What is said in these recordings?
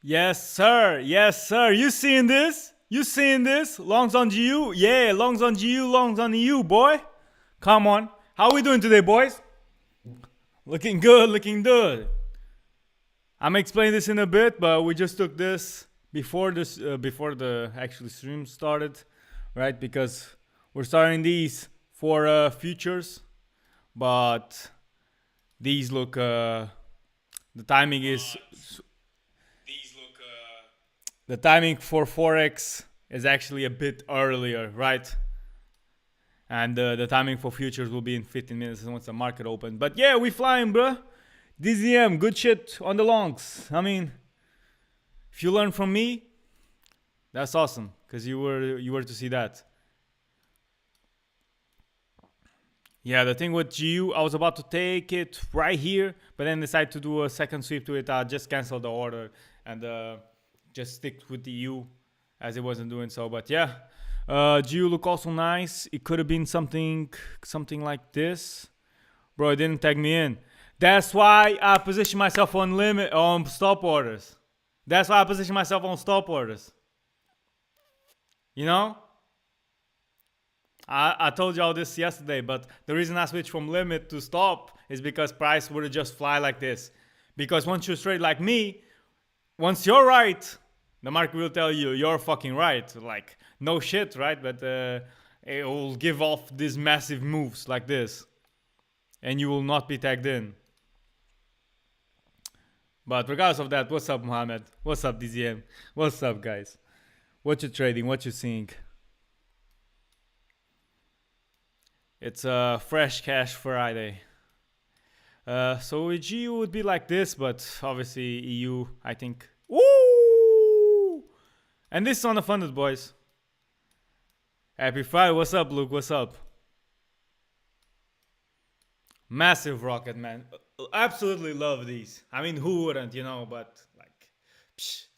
Yes, sir. Yes, sir. You seeing this? You seeing this? Longs on GU? Yeah, longs on GU, longs on EU, boy. Come on. How we doing today, boys? Looking good, looking good. I'm gonna explain this in a bit, but we just took this before the actual stream started, right? Because we're starting these for futures, but these look the timing is the timing for Forex is actually a bit earlier, right? And the timing for futures will be in 15 minutes once the market opens. But yeah, we flying, bruh. DZM, good shit on the longs. I mean, if you learn from me, that's awesome, because you were to see that. Yeah, the thing with GU, I was about to take it right here, but then decided to do a second sweep to it. I just canceled the order and just stick with the U as it wasn't doing so. But yeah, GU look also nice. It could have been something like this. Bro, it didn't tag me in. That's why I position myself on stop orders. That's why I position myself on stop orders. You know? I told y'all this yesterday, but the reason I switched from limit to stop is because price would just fly like this. Because once you trade like me, once you're right, the market will tell you you're fucking right. Like, no shit, right? But it will give off these massive moves like this. And you will not be tagged in. But regardless of that, what's up, Mohammed? What's up, DZM? What's up, guys? What you trading? What you seeing? It's a fresh cash Friday. So GU would be like this, but obviously EU, I think. Woo! And this is on the funded, boys. Happy Friday. What's up, Luke? What's up? Massive rocket, man. Absolutely love these. I mean, who wouldn't, you know? But like,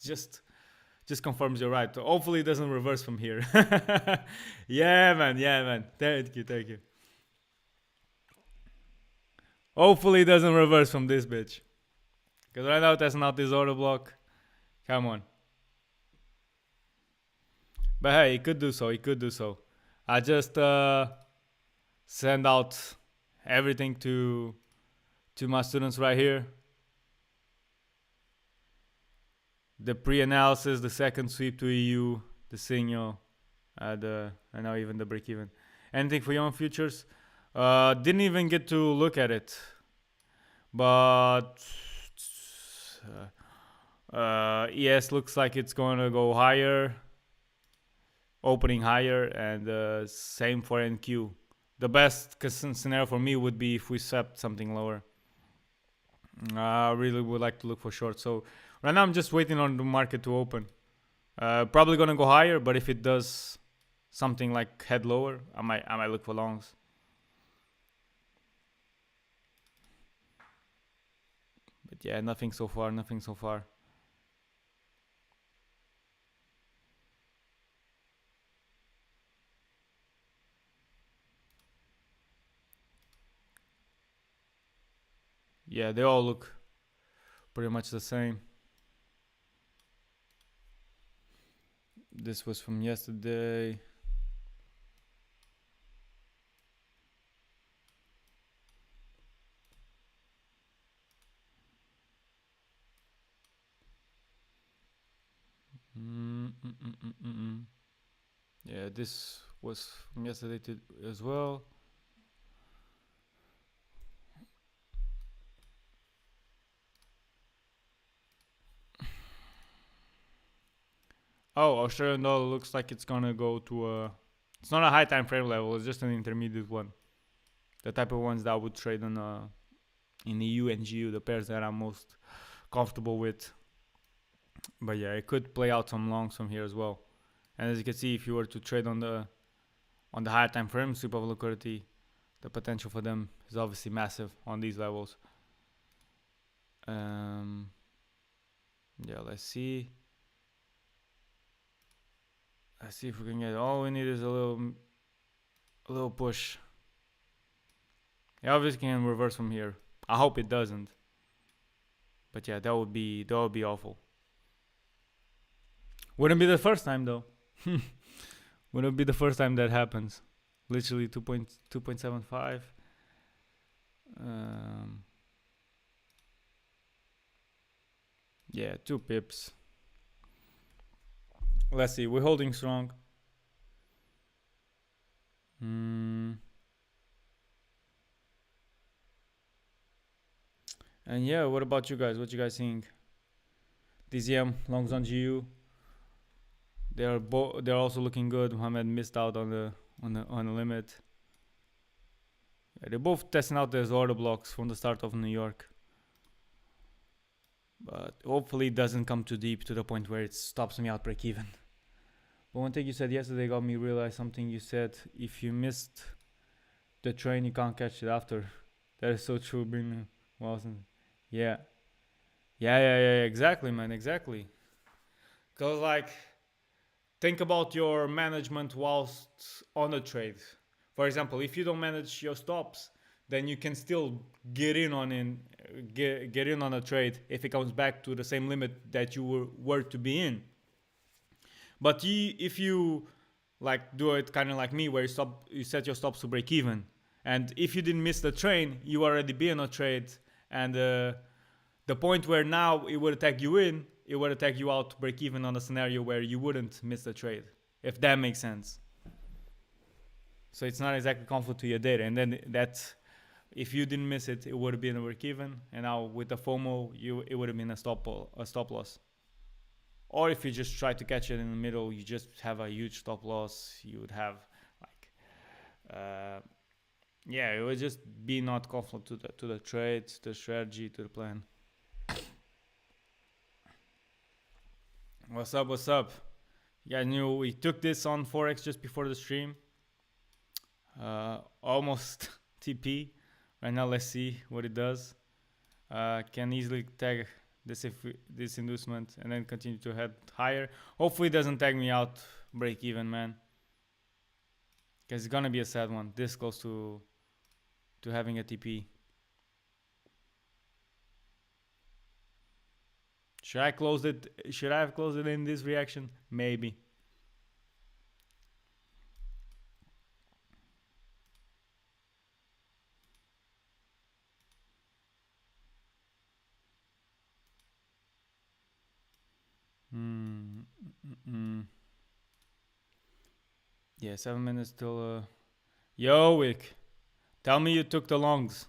just confirms you're right. Hopefully, it doesn't reverse from here. Yeah, man. Yeah, man. Thank you. Thank you. Hopefully, it doesn't reverse from this bitch. Because right now, testing out this order block. Come on. But hey, it could do so. It could do so. I just send out everything to my students right here. The pre-analysis, the second sweep to EU, the signal, and now even the break-even. Anything for you on futures? Didn't even get to look at it, but ES looks like it's gonna go higher, opening higher, and same for NQ. The best scenario for me would be if we swept something lower. I really would like to look for short. So right now I'm just waiting on the market to open. Probably gonna go higher, but if it does something like head lower, I might look for longs. But yeah, nothing so far. Nothing so far. Yeah, they all look pretty much the same. This was from yesterday. Yeah, this was from yesterday as well. Oh, Australian dollar looks like it's gonna go to a. It's not a high time frame level. It's just an intermediate one. The type of ones that I would trade on in EU and GU, the pairs that I'm most comfortable with. But yeah, it could play out some longs from here as well. And as you can see, if you were to trade on the higher time frame, sweep of liquidity, the potential for them is obviously massive on these levels. Yeah, let's see. Let's see if we can get. All we need is a little push. It obviously can reverse from here. I hope it doesn't. But yeah, that would be awful. Wouldn't be the first time though. Wouldn't be the first time that happens. Literally 2.75. Yeah, 2 pips. Let's see. We're holding strong. And yeah, what about you guys? What you guys think? DZM longs on GU. They're also looking good. Mohamed missed out on the limit. Yeah, they're both testing out their order blocks from the start of New York. But hopefully it doesn't come too deep to the point where it stops me out break even. But one thing you said yesterday got me realize something. You said if you missed the train, you can't catch it after. That is so true, Bring Wilson. Yeah, exactly, man, exactly. Cause like, think about your management whilst on a trade. For example, if you don't manage your stops, then you can still get in on a trade if it comes back to the same limit that you were to be in. But if you like do it kind of like me, where you set your stops to break even, and if you didn't miss the train, you already be in a trade, and the point where now it would attack you in, it would attack you out to break even on a scenario where you wouldn't miss the trade, if that makes sense. So it's not exactly conflict to your data, and then that, if you didn't miss it, it would have been a break even, and now with the FOMO, it would have been a stop loss. Or if you just try to catch it in the middle, you just have a huge stop loss. You would have like, yeah, it would just be not conflict to the trade, to the strategy, to the plan. What's up? Yeah, we took this on Forex just before the stream. Almost TP. Right now, let's see what it does. Can easily tag this inducement and then continue to head higher. Hopefully it doesn't tag me out break even, man, because it's gonna be a sad one this close to having a TP. Should I have closed it in this reaction? Maybe. Yeah, 7 minutes till. Yo, Wick, tell me you took the longs.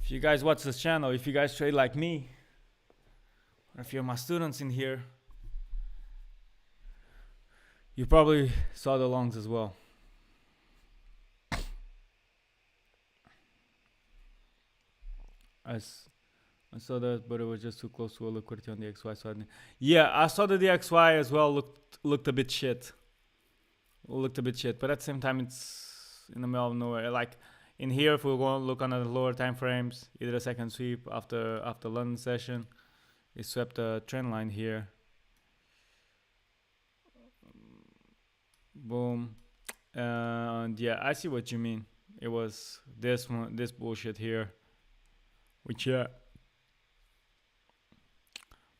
If you guys watch this channel, if you guys trade like me, or if you're my students in here, you probably saw the longs as well. I saw that, but it was just too close to a liquidity on the XY. So yeah, I saw that the XY as well looked a bit shit. But at the same time, it's in the middle of nowhere. Like in here, if we're going to look on the lower time frames, either a second sweep after London session, it swept the trend line here. Boom. And yeah, I see what you mean. It was this bullshit here, which yeah.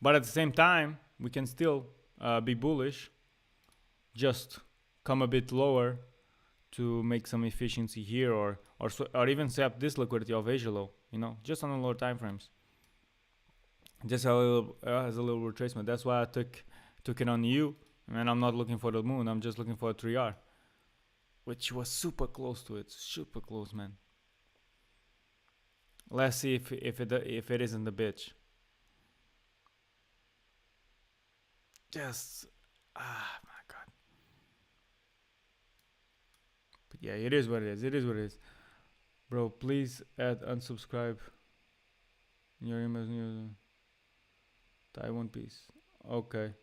But at the same time, we can still be bullish. Just come a bit lower to make some efficiency here, or even swap this liquidity of Asia low. Just on the lower time frames. Just a little as a little retracement. That's why I took it on you. And I'm not looking for the moon. I'm just looking for a 3R, which was super close to it. Super close, man. Let's see if it isn't the bitch. Just my god. But yeah, it is what it is. Bro, please add unsubscribe. Your email, Taiwan piece. Okay.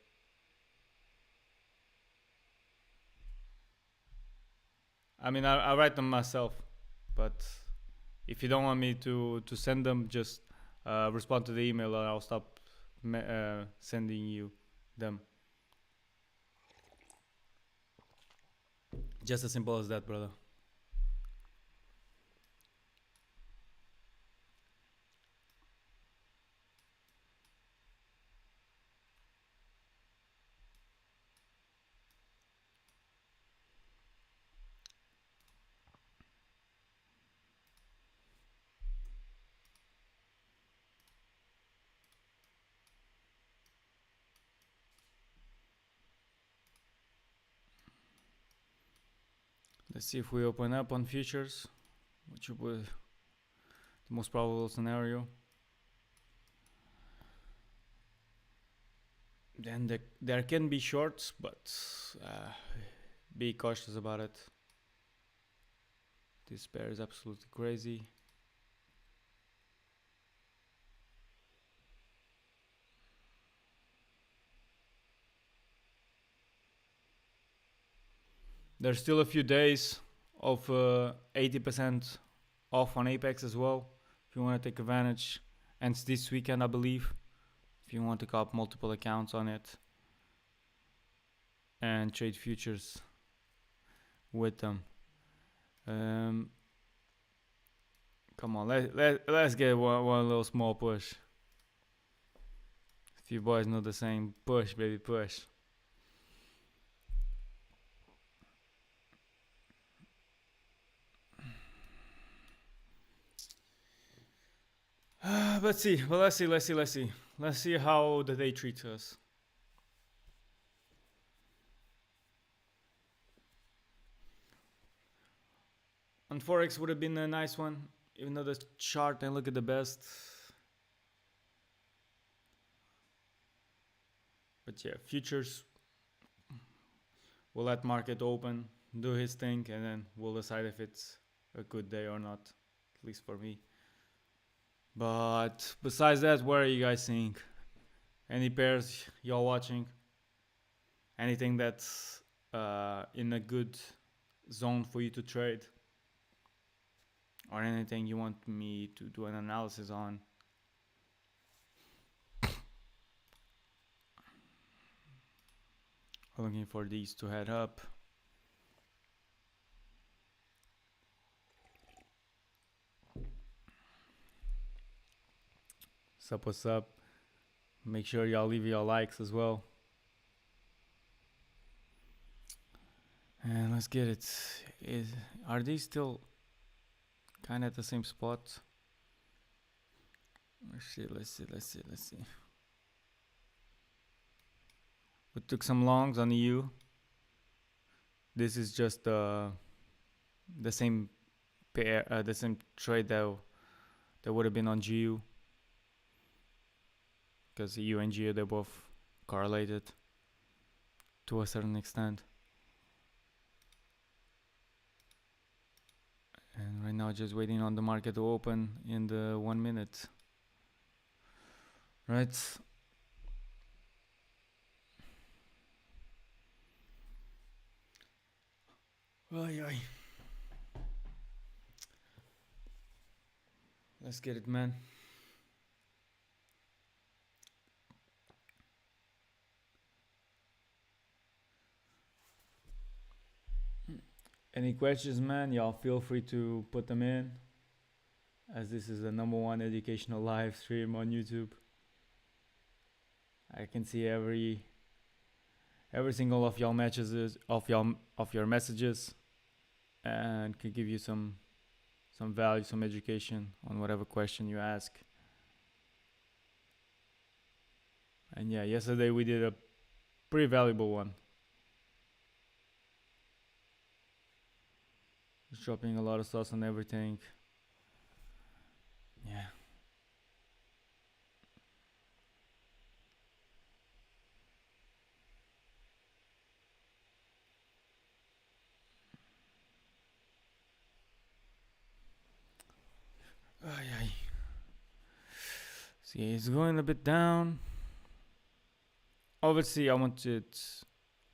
I mean, I write them myself, but if you don't want me to send them, just respond to the email and I'll stop sending you them. Just as simple as that, brother. Let's see if we open up on futures, which would be the most probable scenario. Then there can be shorts, but be cautious about it. This pair is absolutely crazy. There's still a few days of 80% off on Apex as well, if you want to take advantage. And it's this weekend, I believe, if you want to cop multiple accounts on it and trade futures with them. Come on, let's get one little small push. If you boys know the saying, push, baby, push. Let's see. Well, let's see. Let's see how the day treats us. On Forex would have been a nice one, even though the chart and look at the best. But yeah, futures, we'll let market open, do his thing, and then we'll decide if it's a good day or not, at least for me. But besides that, what are you guys seeing? Any pairs y'all watching? Anything that's in a good zone for you to trade? Or anything you want me to do an analysis on? Looking for these to head up. What's up? Make sure y'all leave your likes as well. And let's get it. Are these still kind of at the same spot? Let's see. We took some longs on EU. This is just the same pair, the same trade that would have been on GU. Because EU and GU, they're both correlated to a certain extent. And right now just waiting on the market to open in the 1 minute. Right. Ay. Let's get it, man. Any questions, man? Y'all feel free to put them in, as this is the #1 educational live stream on YouTube. I can see every single of y'all messages of your messages, and can give you some value, some education on whatever question you ask. And yeah, yesterday we did a pretty valuable one. Dropping a lot of sauce on everything. Yeah. Ay. See, it's going a bit down. Obviously, I want it.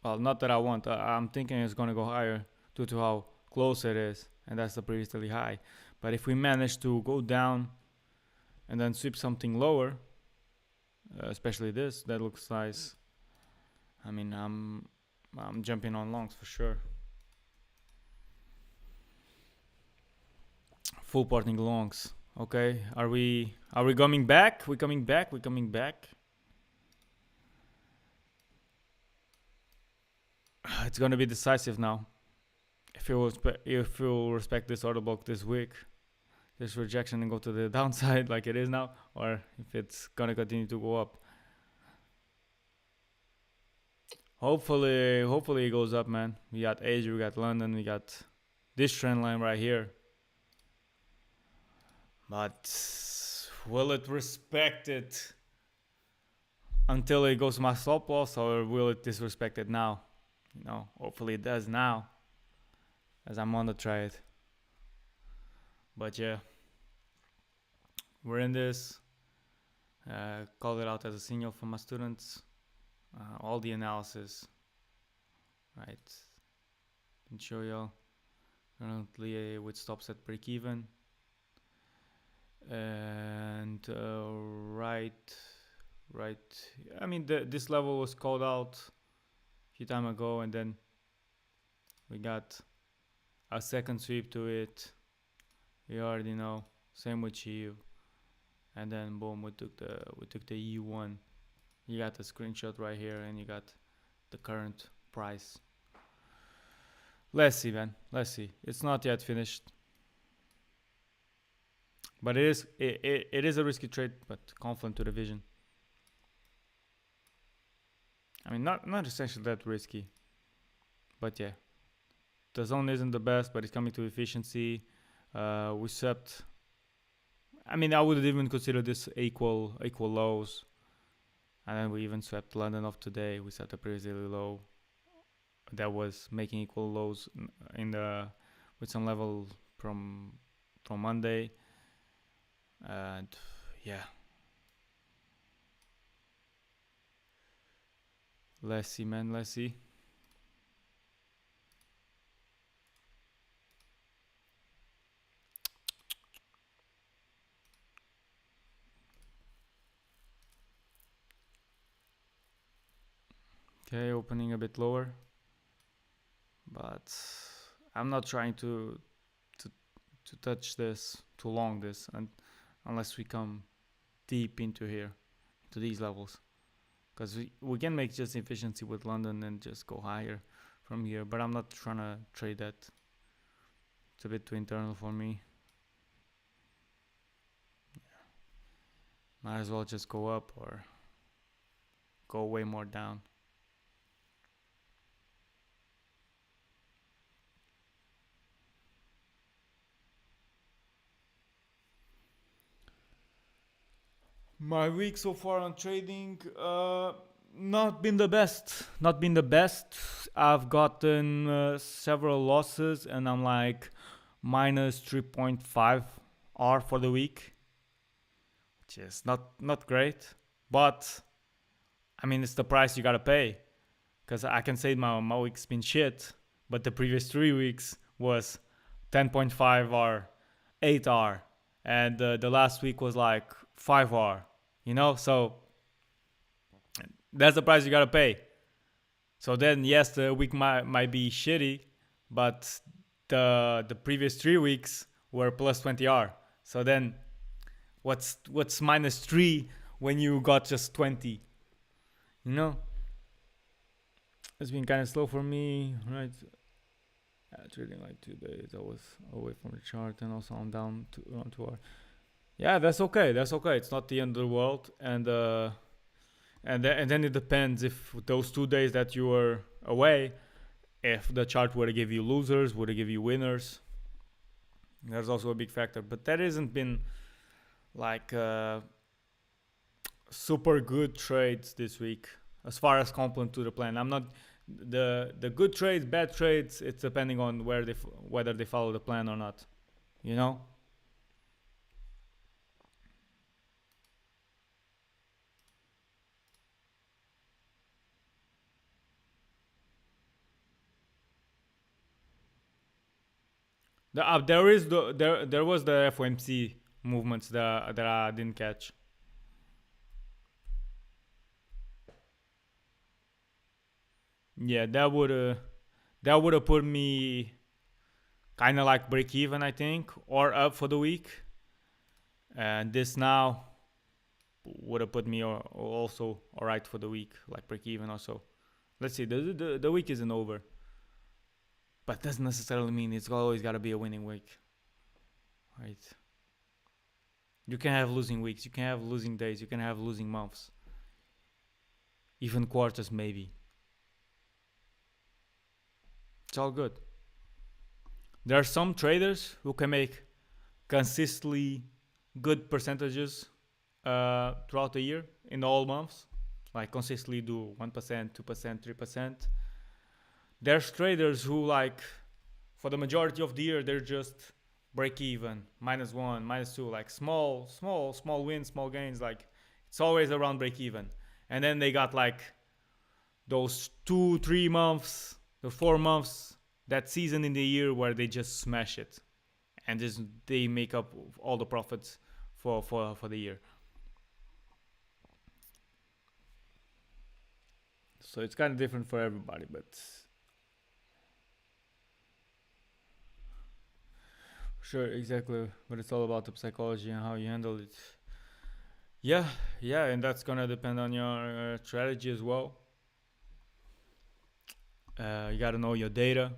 Well, not that I want. I'm thinking it's going to go higher due to how close it is, and that's the previously high. But if we manage to go down and then sweep something lower, especially this, that looks nice. I mean, I'm jumping on longs for sure. Full porting longs. Okay, are we coming back? We coming back? We coming back? It's gonna be decisive now. If you respect this order block this week, this rejection and go to the downside like it is now, or if it's gonna continue to go up. Hopefully it goes up, man. We got Asia, we got London, we got this trend line right here. But will it respect it until it goes to my stop loss, or will it disrespect it now? You know, hopefully it does now, as I'm on the trade. But yeah, we're in this. Call it out as a signal for my students. All the analysis, right? Can show y'all currently with stops at break even, and right. I mean, this level was called out a few time ago, and then we got a second sweep to it. You already know. Same with EU, and then boom, we took the EU1. You got the screenshot right here, and you got the current price. Let's see, man. Let's see. It's not yet finished, but it is a risky trade, but confident to the vision. I mean, not essentially that risky, but yeah, the zone isn't the best, but it's coming to efficiency. We swept. I mean, I would even consider this equal lows. And then we even swept London off today. We set a previous daily low that was making equal lows in the with some level from Monday. And yeah, let's see, man. Let's see. Okay, opening a bit lower, but I'm not trying to touch this, to long this, and unless we come deep into here, into these levels, because we can make just efficiency with London and just go higher from here, but I'm not trying to trade that. It's a bit too internal for me. Yeah. Might as well just go up or go way more down. My week so far on trading, not been the best. I've gotten several losses, and I'm like minus 3.5 R for the week, which is not great. But I mean, it's the price you gotta pay. Because I can say my week's been shit, but the previous 3 weeks was 10.5 R, 8 R, and the last week was like 5 R. You know, so that's the price you gotta pay. So then, yes, the week might be shitty, but the previous 3 weeks were plus 20 R. So then, what's minus 3 when you got just 20? You know, it's been kind of slow for me, right? Trading like 2 days, I was away from the chart, and also I'm down to around 2 hours. Yeah, that's okay. It's not the end of the world, and then it depends if those 2 days that you were away, if the chart were to give you losers, would it give you winners? There's also a big factor, but that hasn't been like super good trades this week as far as complement to the plan. I'm not the good trades, bad trades. It's depending on whether they follow the plan or not. You know. There was the FOMC movements that I didn't catch. Yeah, that would have put me kind of like break even, I think, or up for the week. And this now would have put me also all right for the week, like break even or so. Let's see, the week isn't over, but doesn't necessarily mean it's always got to be a winning week, right? You can have losing weeks, you can have losing days, you can have losing months, even quarters maybe. It's all good. There are some traders who can make consistently good percentages throughout the year in all months, like consistently do 1%, 2%, 3%. There's traders who, like, for the majority of the year, they're just break even, -1, -2, like small wins, small gains. Like, it's always around break even. And then they got like those 2-3 months, the 4 months, that season in the year where they just smash it, and just they make up all the profits for the year. So it's kind of different for everybody, but sure, exactly. But it's all about the psychology and how you handle it. Yeah, and that's gonna depend on your strategy as well. You gotta know your data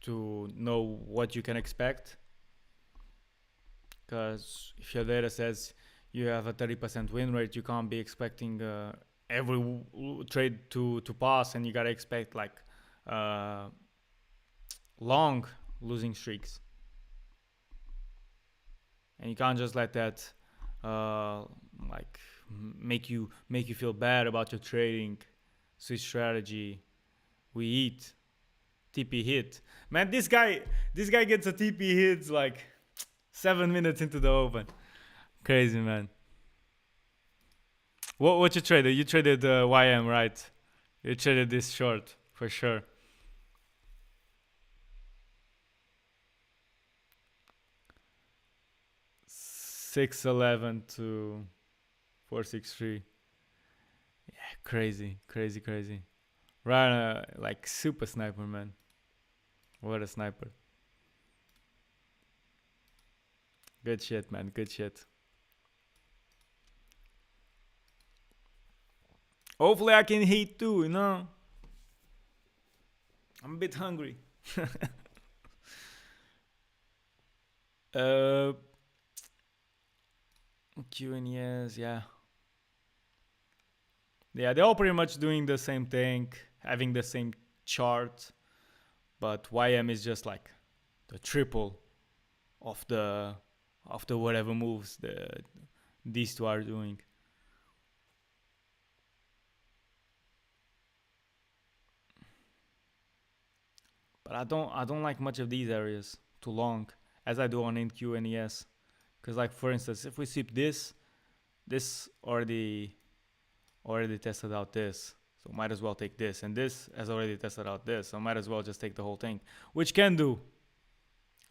to know what you can expect. Because if your data says you have a 30% win rate, you can't be expecting every trade to pass, and you gotta expect like long losing streaks. And you can't just let that like make you feel bad about your trading, switch strategy. We eat TP hit. Man, this guy gets a TP hit like 7 minutes into the open. Crazy, man. What you traded? You traded YM, right? You traded this short for sure. 611 to 463. Yeah, crazy. Right, like super sniper, man. What a sniper. Good shit, man. Good shit. Hopefully I can hit too, you know. I'm a bit hungry. Q&As, yeah. Yeah, they're all pretty much doing the same thing, having the same chart, but YM is just like the triple of the whatever moves these two are doing. But I don't like much of these areas too long as I do on NQ and ES. Because, like, for instance, if we sweep this already tested out this, so might as well take this, and this has already tested out this, so might as well just take the whole thing, which can do.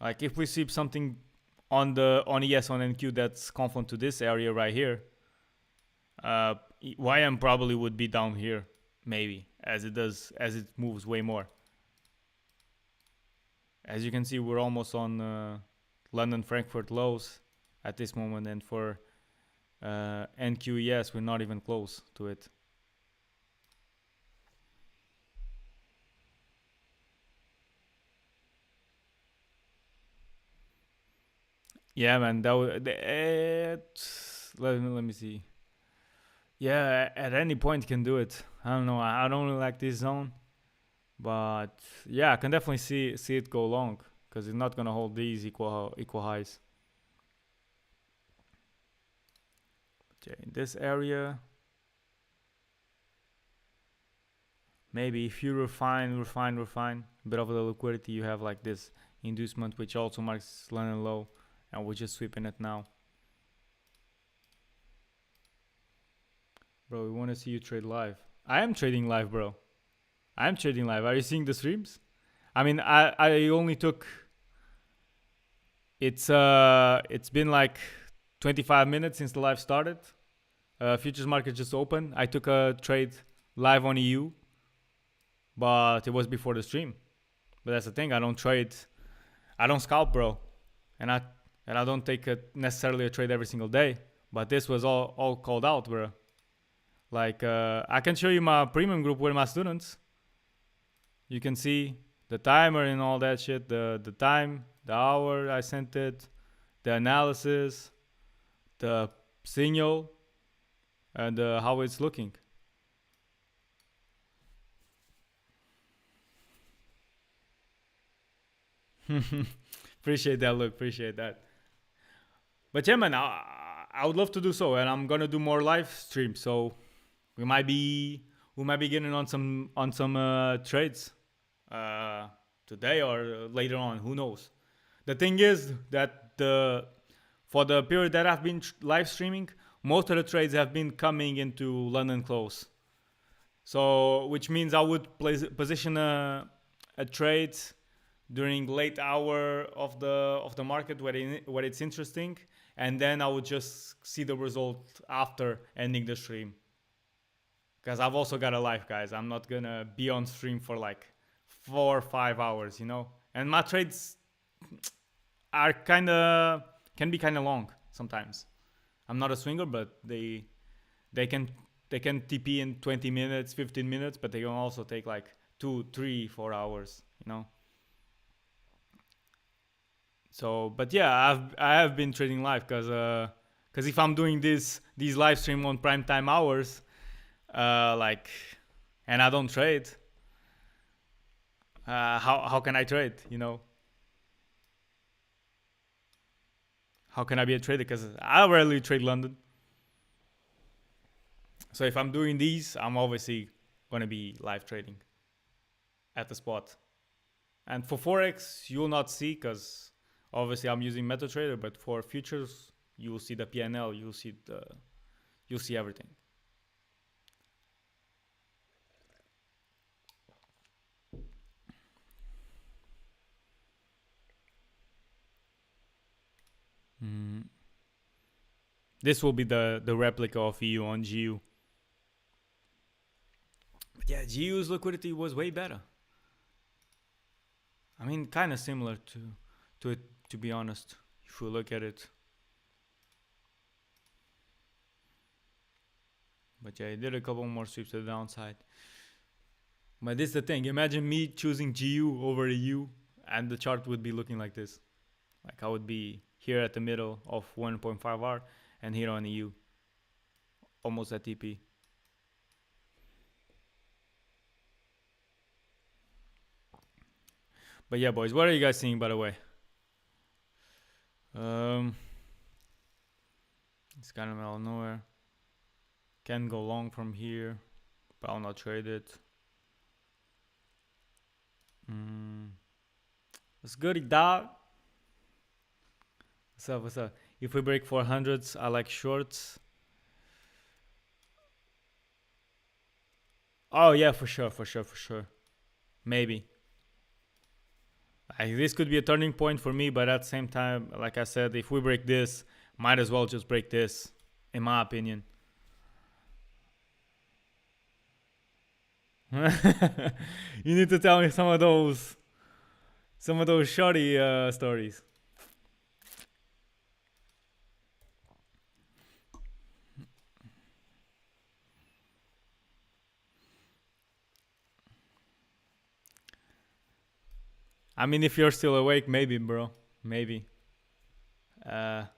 Like, if we sweep something on ES on NQ that's confluent to this area right here, YM probably would be down here, maybe, as it moves way more. As you can see, we're almost on London Frankfurt lows at this moment, and for NQES we're not even close to it. Yeah, man, let me see. Yeah, at any point can do it. I don't know, I don't really like this zone, but yeah, I can definitely see it go long, because it's not gonna hold these equal highs. In this area, maybe if you refine a bit of the liquidity, you have like this inducement, which also marks London low, and we're just sweeping it now. Bro, we want to see you trade live. I am trading live, bro. I am trading live. Are you seeing the streams? I mean, I only took. It's been like 25 minutes since the live started. Futures market just opened. I took a trade live on EU, but it was before the stream. But that's the thing, I don't trade I don't scalp, bro, and I don't take necessarily a trade every single day. But this was all called out, bro. Like I can show you my premium group with my students. You can see the timer and all that shit, the time, the hour I sent it, the analysis, the signal, and how it's looking. Appreciate that, look. Appreciate that. But yeah, man, I would love to do so, and I'm gonna do more live streams. So we might be getting on some trades today or later on. Who knows? The thing is that for the period that I've been live streaming, most of the trades have been coming into London close. So which means I would position a trade during late hour of the market where it's interesting, and then I would just see the result after ending the stream. Because I've also got a life, guys. I'm not gonna be on stream for like 4 or 5 hours, you know. And my trades are can be kind of long sometimes. I'm not a swinger, but they can TP in 20 minutes, 15 minutes, but they can also take like 2, 3, 4 hours, you know. So, but yeah, I have been trading live because if I'm doing these live stream on prime time hours, like, and I don't trade, how can I trade? You know, how can I be a trader? Because I rarely trade London. So if I'm doing these, I'm obviously gonna be live trading at the spot. And for Forex, you will not see because obviously I'm using MetaTrader, but for futures, you will see the PNL, you'll see everything. This will be the replica of EU on GU. But yeah, GU's liquidity was way better. I mean, kind of similar to it, to be honest, if we look at it. But yeah, he did a couple more sweeps to the downside. But this is the thing. Imagine me choosing GU over EU, and the chart would be looking like this. Like I would be here at the middle of 1.5R and here on EU, almost at TP. But yeah, boys, what are you guys seeing, by the way? It's kind of out of nowhere. Can go long from here, but I'll not trade it. What's good, dog? What's up? What's up? If we break 400s, I like shorts. Oh yeah, for sure. Maybe. This could be a turning point for me, but at the same time, like I said, if we break this, might as well just break this, in my opinion. You need to tell me some of those shoddy stories. I mean, if you're still awake, maybe, bro. Maybe. Am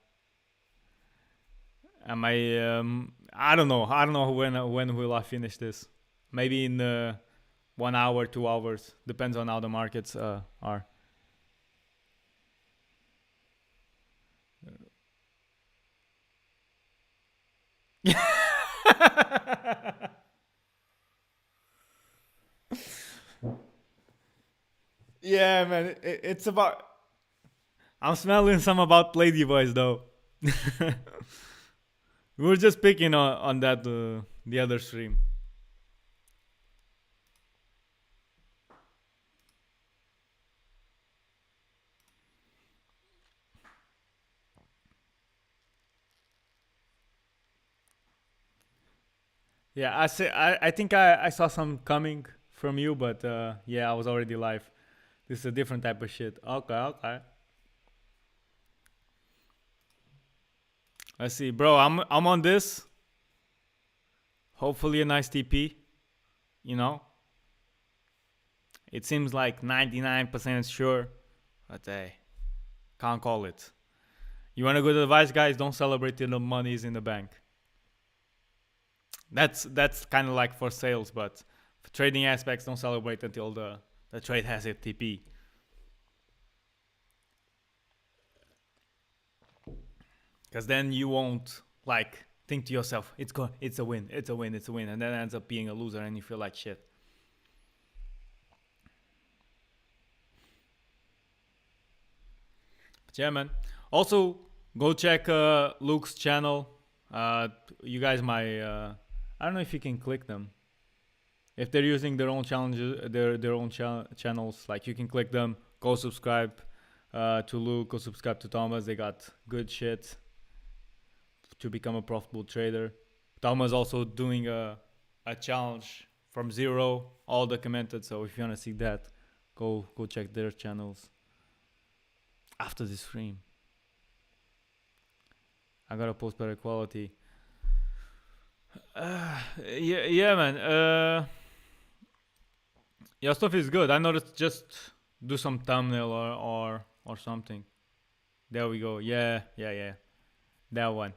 I don't know. I don't know when will I finish this. Maybe in 1 hour, 2 hours. Depends on how the markets are. Yeah, man. It's about. I'm smelling some about ladyboys though. We were just picking on that the other stream. Yeah, I think I saw some coming from you, but yeah, I was already live. This is a different type of shit. Okay. Let's see, bro. I'm on this. Hopefully a nice TP. You know. It seems like 99% sure, but hey, can't call it. You want a good advice, guys? Don't celebrate till the money is in the bank. That's kind of like for sales, but for trading aspects, don't celebrate until the trade has a TP. Because then you won't like think to yourself, it's a win, and then it ends up being a loser and you feel like shit. But yeah, man. Also, go check Luke's channel. You guys might I don't know if you can click them. If they're using their own challenges, their own channels, like you can click them. Go subscribe to Luke. Go subscribe to Thomas. They got good shit to become a profitable trader. Thomas also doing a challenge from zero, all documented. So if you wanna see that, go check their channels after this stream. I gotta post better quality. Yeah, man. Your stuff is good. I noticed. Just do some thumbnail or something. There we go. Yeah. That one.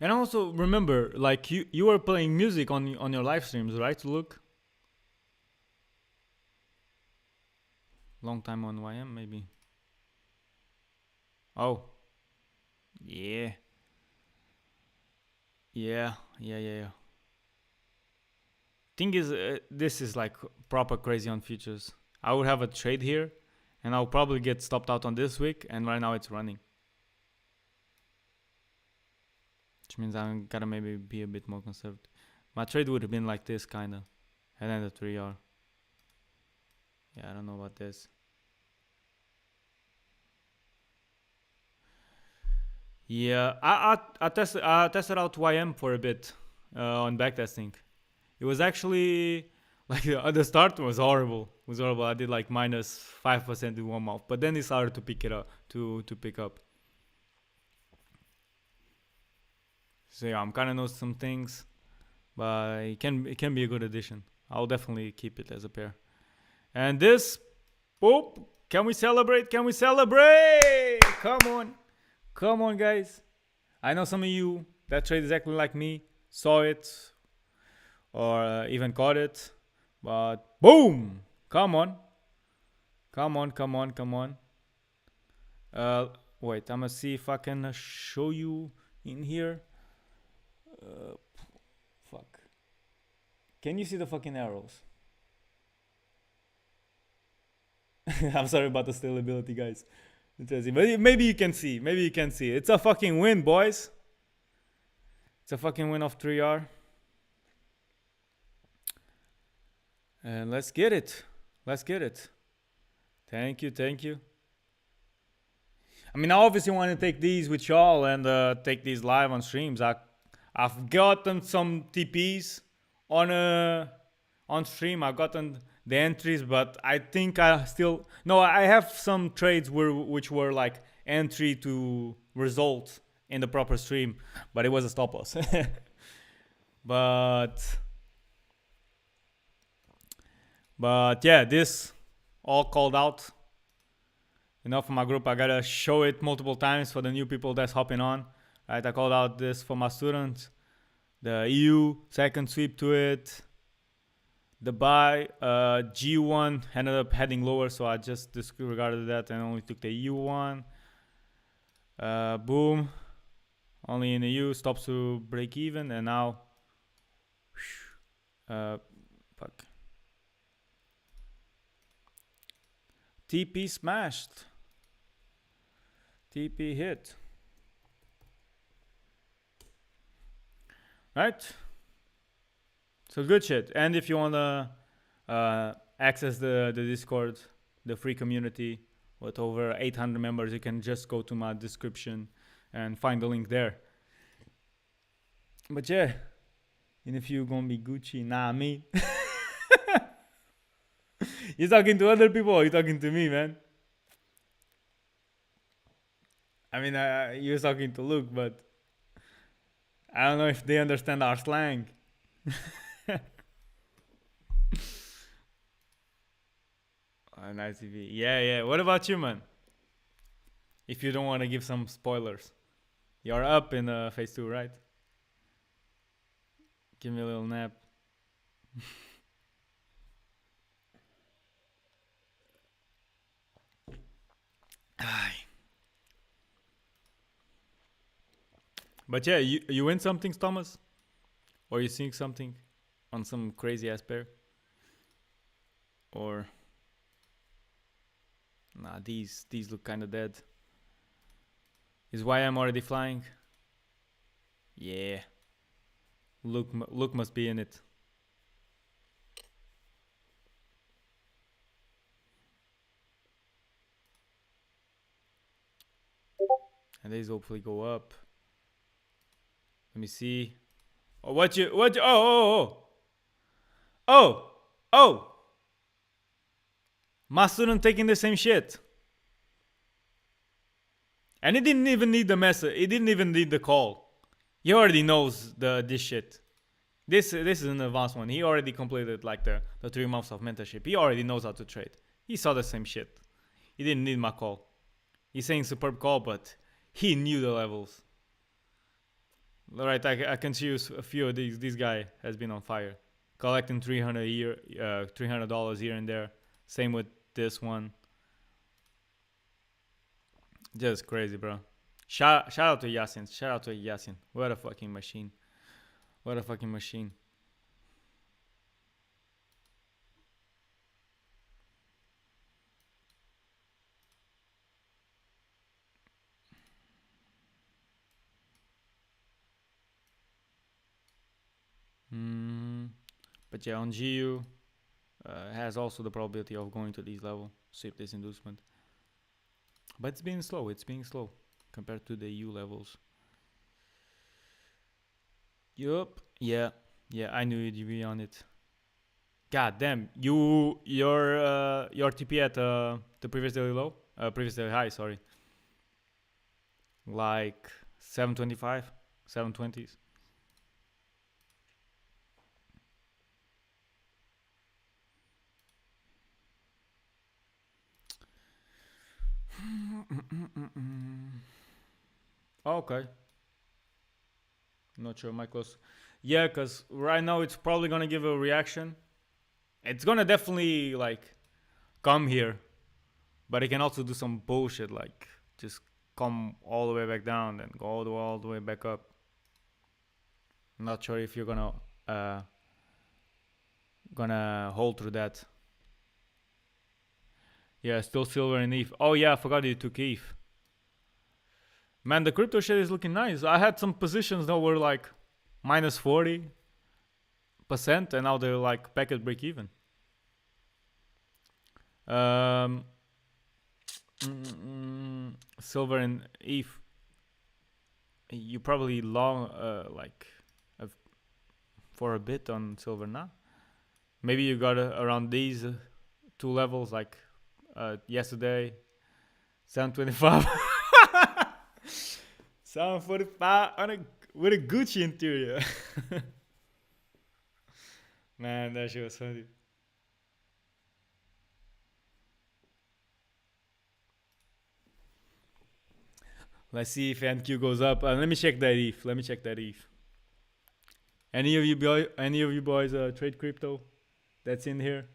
And also remember, like you were playing music on your live streams, right, Luke? Long time on YM, maybe. Oh. Yeah. Thing is, this is like proper crazy on futures. I would have a trade here, and I'll probably get stopped out on this week, and right now it's running. Which means I'm gotta maybe be a bit more conservative. My trade would have been like this, kinda. And then the 3R. Yeah, I don't know about this. Yeah, I tested out YM for a bit on backtesting. It was actually like at the start was horrible. I did like minus 5% in 1 month, but then it started to pick it up to pick up. So yeah, I'm kind of know some things, but it can be a good addition. I'll definitely keep it as a pair. And this, boop, can we celebrate? Come on, guys. I know some of you that trade exactly like me saw it or even caught it, but boom! Come on. Wait, I'm gonna see if I can show you in here. Fuck. Can you see the fucking arrows? I'm sorry about the stability, guys. Maybe you can see. It's a fucking win, boys. It's a fucking win of 3R. And let's get it. Thank you. I mean, I obviously want to take these with y'all and take these live on streams. I've gotten some TPs on stream. I've gotten the entries, but I think I have some trades which were like entry to result in the proper stream, but it was a stop loss. But yeah, this all called out. Enough for my group. I gotta show it multiple times for the new people that's hopping on. Right, I called out this for my students. The EU second sweep to it. The buy G1 ended up heading lower, so I just disregarded that and only took the EU one. Boom, only in the EU, stops to break even, and now fuck. TP smashed. TP hit. Right? So good shit. And if you wanna access the Discord, the free community, with over 800 members. You can just go to my description and find the link there. But yeah, and if you're gonna be Gucci, nah, me. You talking to other people or you talking to me, man? I mean, you're talking to Luke, but I don't know if they understand our slang. Nice TV. Yeah. What about you, man? If you don't want to give some spoilers, you're up in phase 2, right? Give me a little nap. But yeah, you win something, Thomas? Or you seeing something on some crazy ass pair? Or nah, these look kind of dead. Is why I'm already flying? Yeah. Luke must be in it. And these hopefully go up. Let me see. Oh, what you? Oh! My student taking the same shit. And he didn't even need the message. He didn't even need the call. He already knows this shit. This is an advanced one. He already completed like the 3 months of mentorship. He already knows how to trade. He saw the same shit. He didn't need my call. He's saying superb call, but he knew the levels. Alright, I can choose a few of these. This guy has been on fire. Collecting $300 here and there. Same with this one. Just crazy, bro. Shout out to Yasin. Shout out to Yasin. What a fucking machine. What a fucking machine. But yeah, on GU has also the probability of going to this level. Sweep this inducement. But it's being slow. It's being slow compared to the EU levels. Yup. Yeah. I knew you'd be on it. God damn. Your TP at the previous daily low? Previous daily high, sorry. Like 725, 720s. Okay. Not sure, am I close? Yeah, because right now it's probably gonna give a reaction. It's gonna definitely like come here, but it can also do some bullshit like just come all the way back down and go all the way back up. I'm not sure if you're gonna hold through that. Yeah, still silver and ETH. Oh yeah, I forgot you took ETH. Man, the crypto shit is looking nice. I had some positions that were like minus 40%, and now they're like back at break even. Silver and ETH. You probably long for a bit on silver now. Maybe you got around these 2 levels like yesterday. 725. 745 with a Gucci interior. Man, that shit was funny. Let's see if NQ goes up. Let me check that ETH. Any of you boys trade crypto that's in here?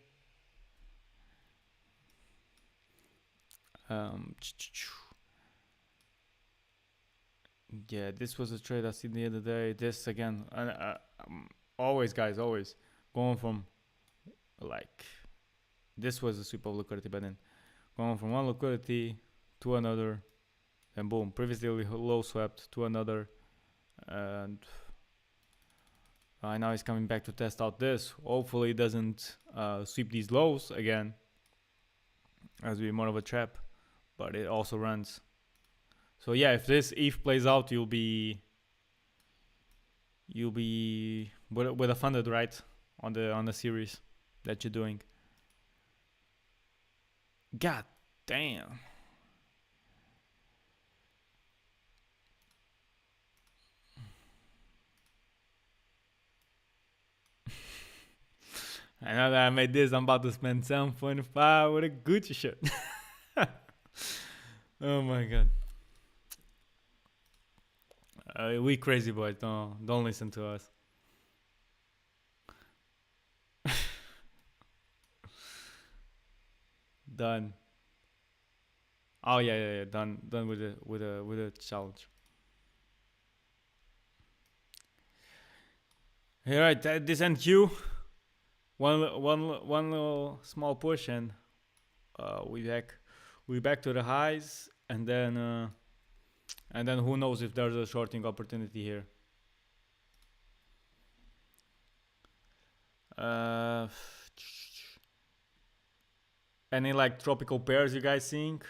Yeah, this was a trade I seen the other day. This again, always guys, always going from like this was a sweep of liquidity, but then going from one liquidity to another, and boom, previously low swept to another, and now he's coming back to test out this. Hopefully, it doesn't sweep these lows again, as be more of a trap. but it also runs. So yeah, if this ETH plays out, you'll be with a funded, right, on the series that you're doing. God damn. I know that I made this. I'm about to spend 7.5 with a Gucci shirt. Oh my god. We crazy boys. Don't listen to us. Done. Oh yeah. Done with the challenge. All right, this NQ. One little small push and we back to the highs, and then who knows if there's a shorting opportunity here. Any like tropical pairs you guys seeing?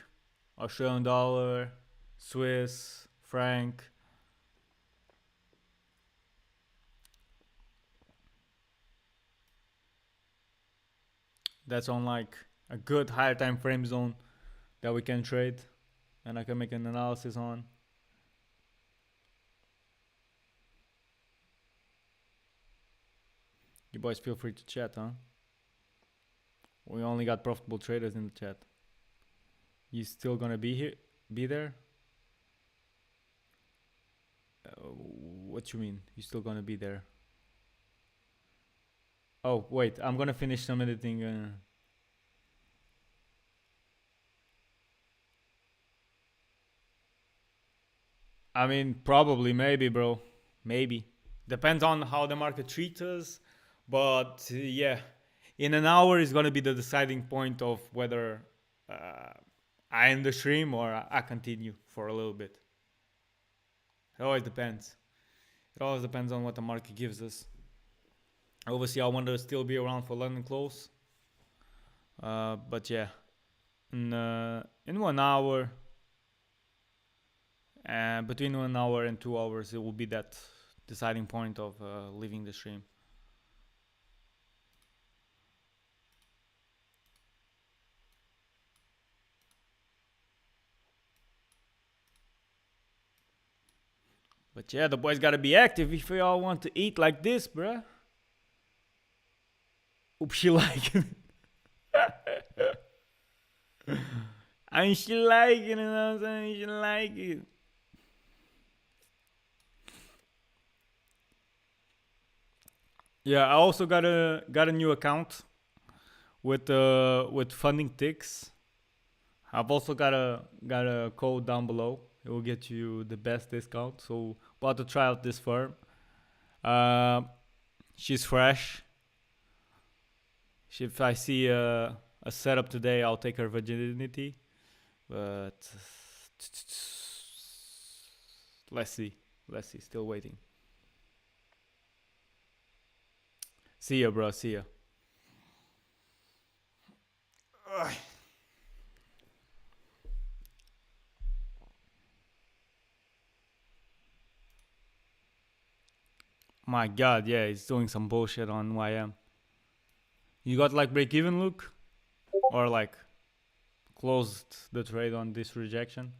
Australian dollar, Swiss franc. That's on like a good higher time frame zone that we can trade and I can make an analysis on. You boys feel free to chat, huh? We only got profitable traders in the chat. You still gonna be there? What you mean? You still gonna be there? Oh wait, I'm gonna finish some editing. I mean, probably, maybe, bro. Maybe. Depends on how the market treats us. But yeah, in an hour is going to be the deciding point of whether I end the stream or I continue for a little bit. It always depends. It always depends on what the market gives us. Obviously, I want to still be around for London close. But yeah, in 1 hour, between 1 hour and 2 hours, it will be that deciding point of leaving the stream. But yeah, the boys gotta be active if we all want to eat like this, bruh. Hope she like it. I mean, she like it, you know what I'm saying? She like it. Yeah, I also got a new account with funding ticks. I've also got a code down below. It will get you the best discount. So about to try out this firm. She's fresh. If I see a setup today, I'll take her virginity. But let's see. Still waiting. See ya, bro. See ya. My god, yeah, he's doing some bullshit on YM. You got like break even look? Or like closed the trade on this rejection?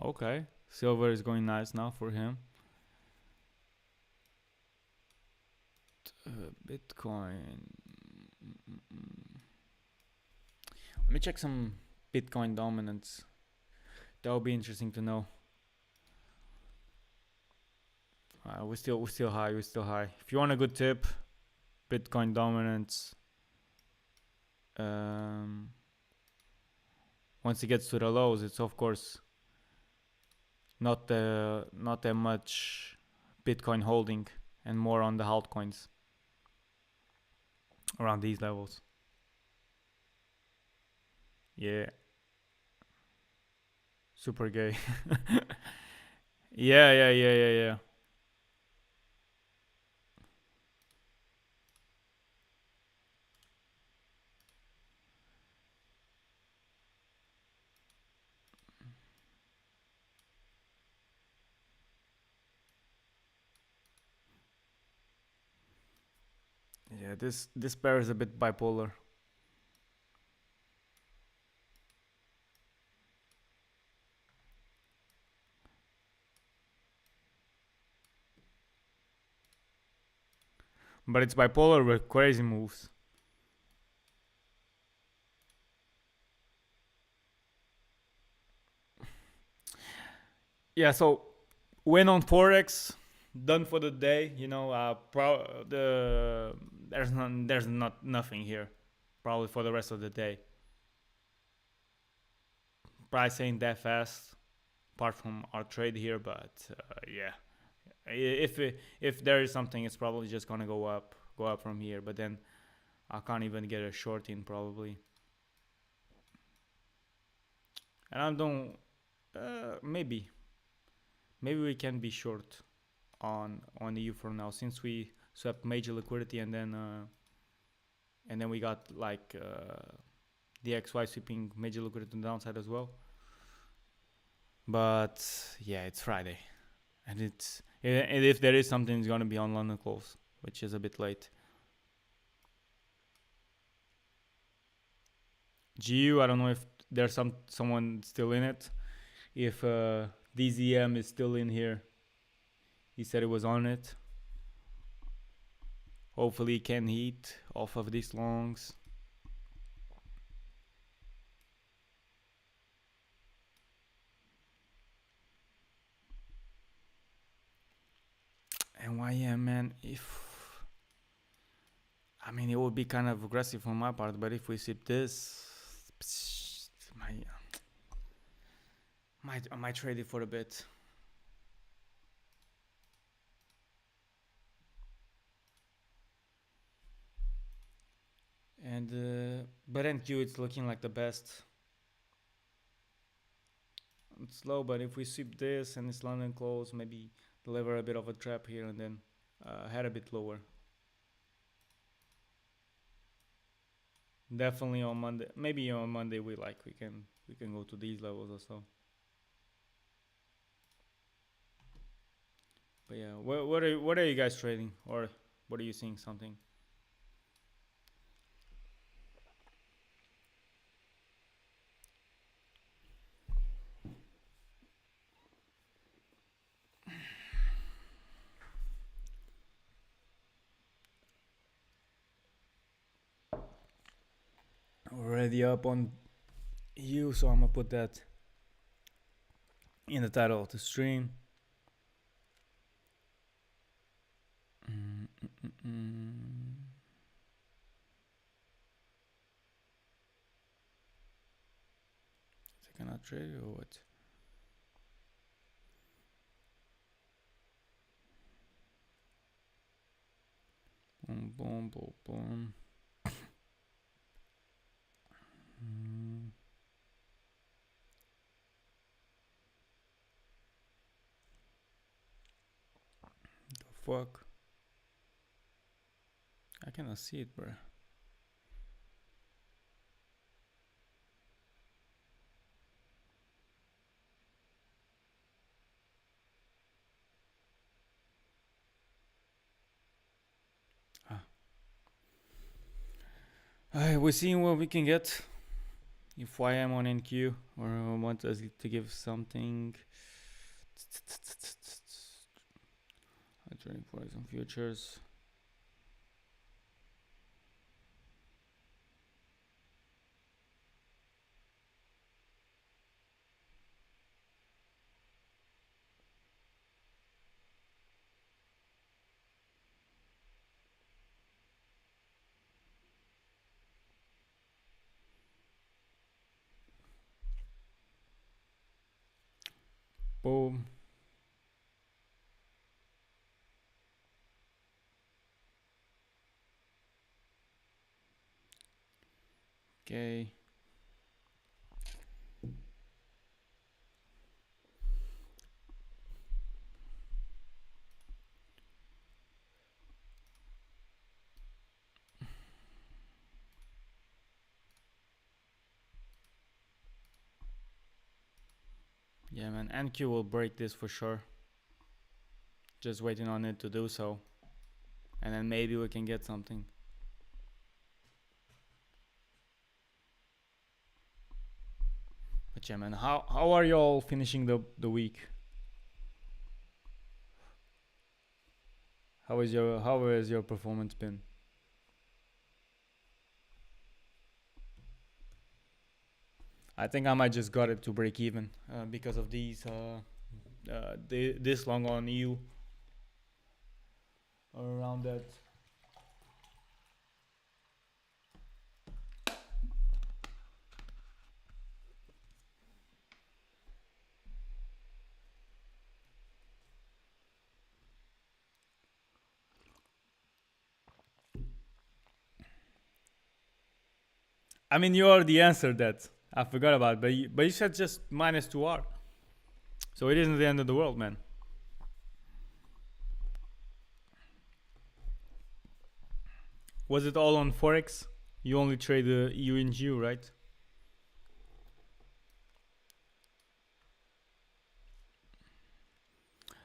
Okay, silver is going nice now for him. Bitcoin. Let me check some Bitcoin dominance. That would be interesting to know. We're still high. If you want a good tip, Bitcoin dominance. Once it gets to the lows, it's of course not that much Bitcoin holding and more on the altcoins around these levels. Yeah. Super gay. Yeah. Yeah, this pair is a bit bipolar. But it's bipolar with crazy moves. Yeah, so win on Forex, done for the day. You know, there's not nothing here, probably for the rest of the day. Price ain't that fast, apart from our trade here, but yeah, if there is something, it's probably just gonna go up from here. But then I can't even get a short in probably, and I don't. Maybe we can be short on EU for now, since we swept major liquidity, and then we got like the XY sweeping major liquidity on the downside as well. But yeah, it's Friday, and if there is something, it's gonna be on London close, which is a bit late. GU, I don't know if there's someone still in it. If DZM is still in here, he said it was on it. Hopefully, he can hit off of these longs. And YM, man, I mean, it would be kind of aggressive on my part, but if we sip this, I might trade it for a bit. And but NQ, it's looking like the best. It's low, but if we sweep this and it's London close, maybe deliver a bit of a trap here and then head a bit lower. Definitely on Monday. Maybe on Monday we can go to these levels or so. But yeah, what are you guys trading, or what are you seeing something? Already up on you, so I'm gonna put that in the title of the stream. Is it gonna trade or what? Boom, boom, boom, boom. The fuck? I cannot see it, bro. We're seeing what we can get. If I am on NQ or want us to give something. Trading Forex on futures. Boom. Okay. Yeah, man, NQ will break this for sure. Just waiting on it to do so. And then maybe we can get something. But yeah, man, how are y'all finishing the week? How has your performance been? I think I might just got it to break even because of these this long on EU around that. I mean, you already answered that. I forgot about it, but you said just minus 2R. So it isn't the end of the world, man. Was it all on Forex? You only trade the EU and GU, right?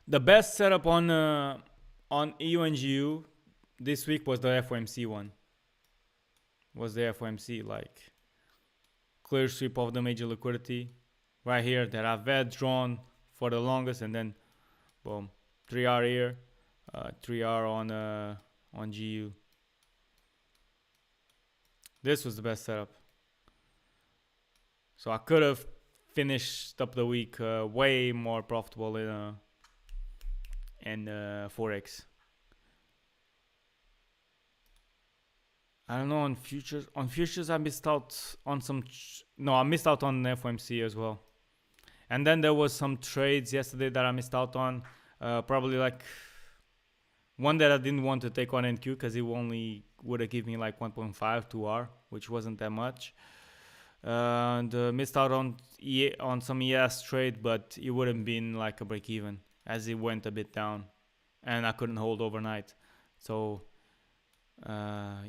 The best setup on EU and GU this week was the FOMC one. Was the FOMC, like clear sweep of the major liquidity right here that I've had drawn for the longest, and then boom, 3R here, 3R on GU. This was the best setup. So I could have finished up the week way more profitable in Forex. I don't know, on futures. On futures, I missed out on some. I missed out on FOMC as well. And then there was some trades yesterday that I missed out on. Probably like one that I didn't want to take on NQ because it only would have given me like 1.5 2R, which wasn't that much. And missed out on some ES trade, but it wouldn't been like a break even as it went a bit down, and I couldn't hold overnight. So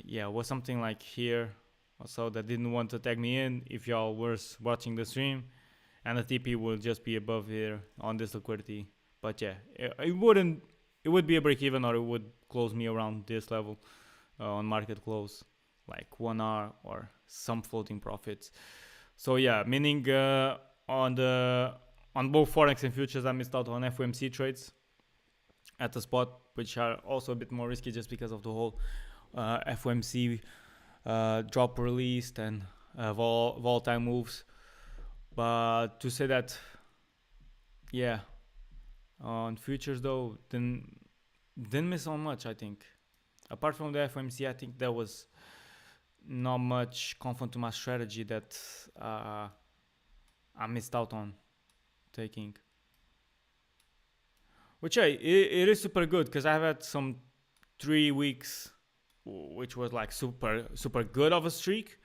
yeah, it was something like here also that didn't want to tag me in if y'all were watching the stream, and the TP will just be above here on this liquidity. But yeah, it would be a break even, or it would close me around this level on market close, like 1R or some floating profits. So yeah, meaning on both Forex and futures, I missed out on FOMC trades at the spot, which are also a bit more risky just because of the whole FOMC drop released and volatile moves. But to say that, yeah, on futures though, didn't miss on much. I think apart from the FOMC, I think there was not much conform to my strategy that I missed out on taking. Which it is super good because I've had some 3 weeks which was like super good of a streak,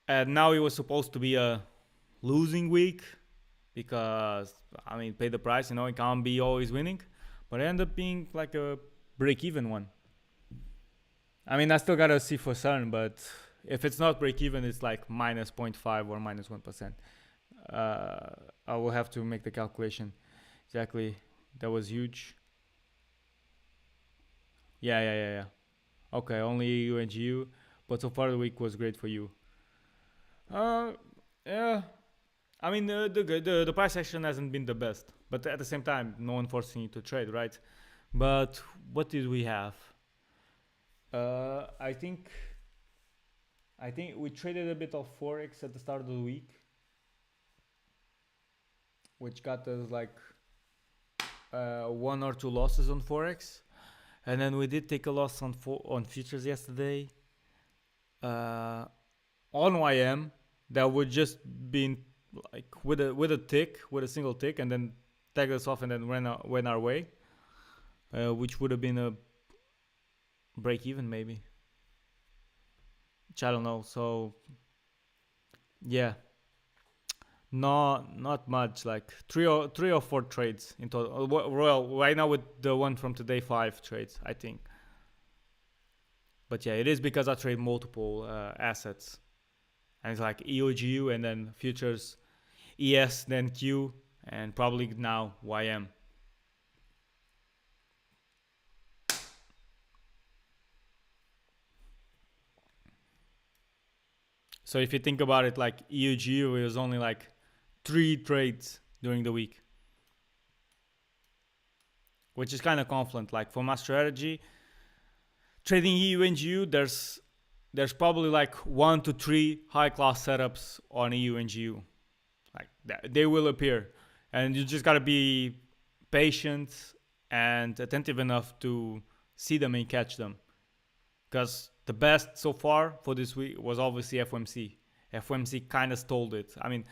and now it was supposed to be a losing week because I mean, pay the price, it can't be always winning, but it ended up being like a break-even one. I mean, I still gotta see for certain, but if it's not break-even, it's like minus 0.5 or minus 1%. I will have to make the calculation exactly. That was huge. Yeah. Okay, only EU and GU, but so far the week was great for you. Yeah. I mean, the price action hasn't been the best, but at the same time, no one forcing you to trade, right? But what did we have? I think we traded a bit of Forex at the start of the week, which got us like 1 or 2 losses on Forex, and then we did take a loss on futures yesterday. On YM, that would just been like with a single tick, and then tag us off and then went our way, which would have been a break even maybe, which I don't know. So yeah, not much, like three or four trades in total. Well, right now with the one from today, 5 trades I think. But yeah, it is because I trade multiple assets, and it's like EOGU and then futures ES, then Q, and probably now YM. So if you think about it, like EUGU, it was only like 3 trades during the week, which is kind of confident. Like for my strategy, trading EU and GU, there's probably like 1 to 3 high class setups on EU and GU. Like they will appear, and you just gotta be patient and attentive enough to see them and catch them. Because the best so far for this week was obviously FOMC. FOMC kind of stole it. I mean,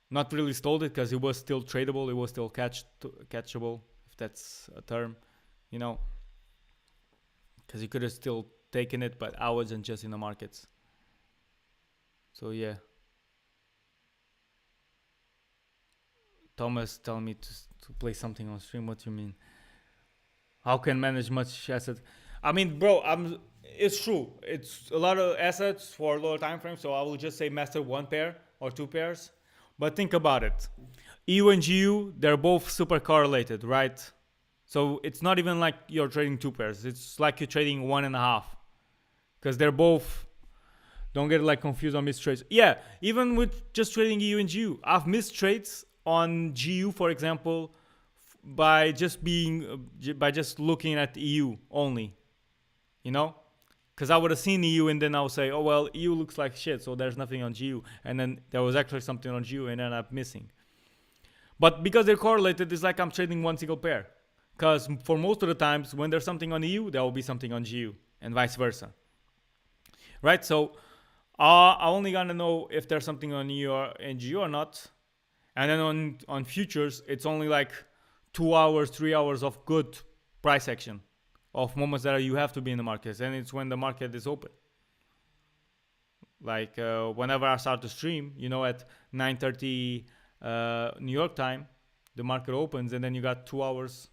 not really stole it because it was still tradable. It was still catchable, if that's a term, you know. Because you could have still taken it, but I wasn't just in the markets. So yeah. Thomas telling me to play something on stream. What do you mean? How can manage much asset? I mean, bro, it's true. It's a lot of assets for a lower time frame. So I will just say master 1 pair or 2 pairs. But think about it. EU and GU, they're both super correlated, right? So it's not even like you're trading 2 pairs. It's like you're trading 1.5. Because they're both, don't get like confused on missed trades. Yeah, even with just trading EU and GU, I've missed trades on GU, for example, by just looking at EU only, you know, because I would have seen EU and then I would say, oh well, EU looks like shit, so there's nothing on GU, and then there was actually something on GU and then I'm missing. But because they're correlated, it's like I'm trading one single pair, because for most of the times when there's something on EU, there will be something on GU and vice versa, right? So I only gonna know if there's something on EU and GU or not. And then on futures, it's only like 2 hours, 3 hours of good price action, of moments that you have to be in the markets, and it's when the market is open. Like whenever I start to stream, you know, at 9:30 New York time, the market opens, and then you got 2 hours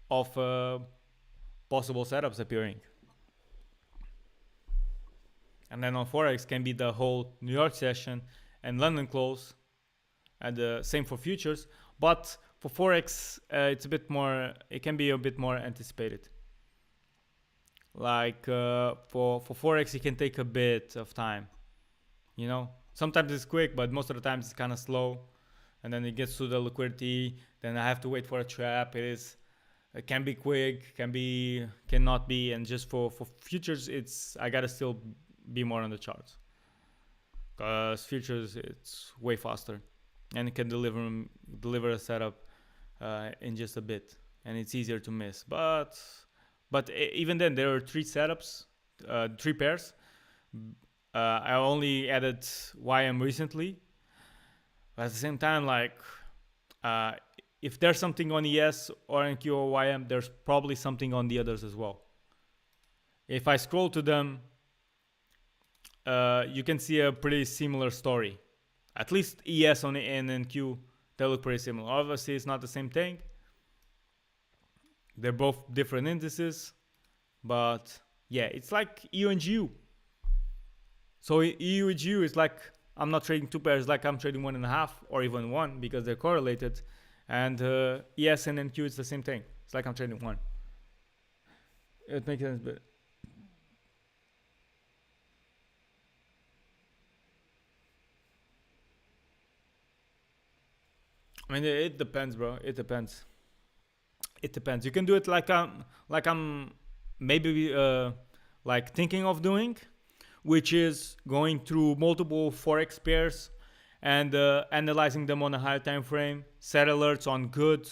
of possible setups appearing. And then on Forex can be the whole New York session and London close. And the same for futures, but for Forex, it's a bit more. It can be a bit more anticipated. Like for Forex, it can take a bit of time. You know, sometimes it's quick, but most of the times it's kind of slow. And then it gets to the liquidity. Then I have to wait for a trap. It can be quick, cannot be. And just for futures, I gotta still be more on the charts. Because futures, it's way faster. And it can deliver a setup in just a bit, and it's easier to miss. But even then, there are 3 setups, 3 pairs. I only added YM recently. But at the same time, like if there's something on ES or NQ or YM, there's probably something on the others as well. If I scroll to them, you can see a pretty similar story. At least ES on N and Q, they look pretty similar. Obviously, it's not the same thing. They're both different indices. But yeah, it's like EU and GU. So EU and GU is like, I'm not trading 2 pairs, like I'm trading 1.5 or even 1 because they're correlated. And ES and NQ is the same thing. It's like I'm trading 1. It makes sense, but I mean, it depends, bro. It depends. You can do it like I'm maybe like thinking of doing, which is going through multiple Forex pairs and analyzing them on a higher time frame, set alerts on good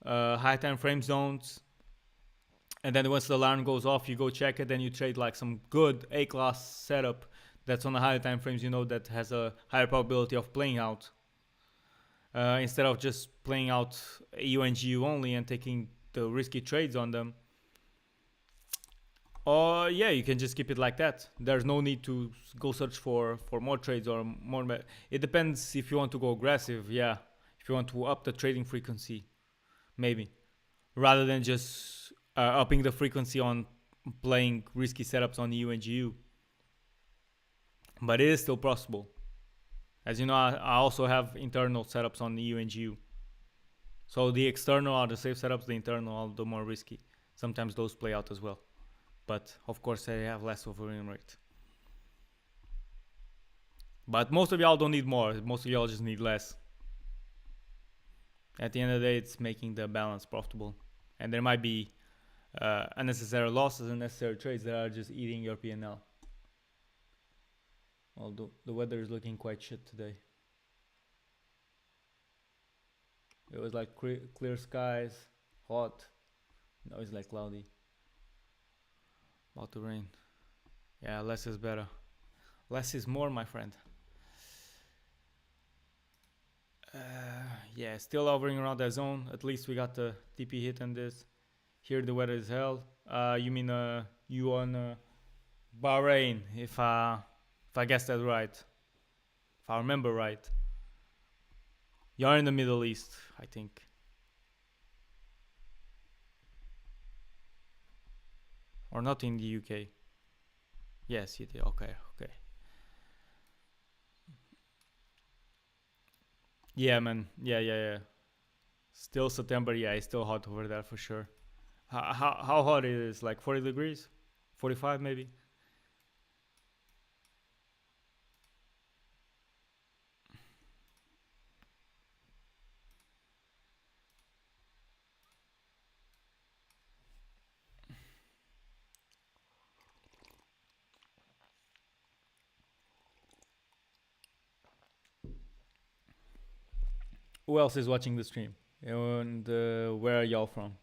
high time frame zones, and then once the alarm goes off, you go check it, and you trade like some good A-class setup that's on the higher time frames, you know, that has a higher probability of playing out. Instead of just playing out EU and GU only and taking the risky trades on them. Or yeah, you can just keep it like that. There's no need to go search for more trades or more. It depends if you want to go aggressive, yeah. If you want to up the trading frequency, maybe. Rather than just upping the frequency on playing risky setups on EU and GU. But it is still possible. As you know, I also have internal setups on the EU and GU. So the external are the safe setups, the internal are the more risky. Sometimes those play out as well, but of course they have less of a win rate. But most of y'all don't need more. Most of y'all just need less. At the end of the day, it's making the balance profitable, and there might be unnecessary losses, unnecessary trades that are just eating your P&L. Although the weather is looking quite shit today. It was like clear skies, hot. Now it's like cloudy. About to rain. Yeah, less is better. Less is more, my friend. Yeah, still hovering around that zone. At least we got the TP hit on this. Here the weather is hell. You mean you on Bahrain? If I guessed that right, if I remember right. You're in the Middle East, I think. Or not in the UK. Yes, you did. Okay. Yeah, man. Yeah. Still September. Yeah, it's still hot over there for sure. How hot it is? Like 40 degrees? 45 maybe? Who else is watching the stream? And where are y'all from?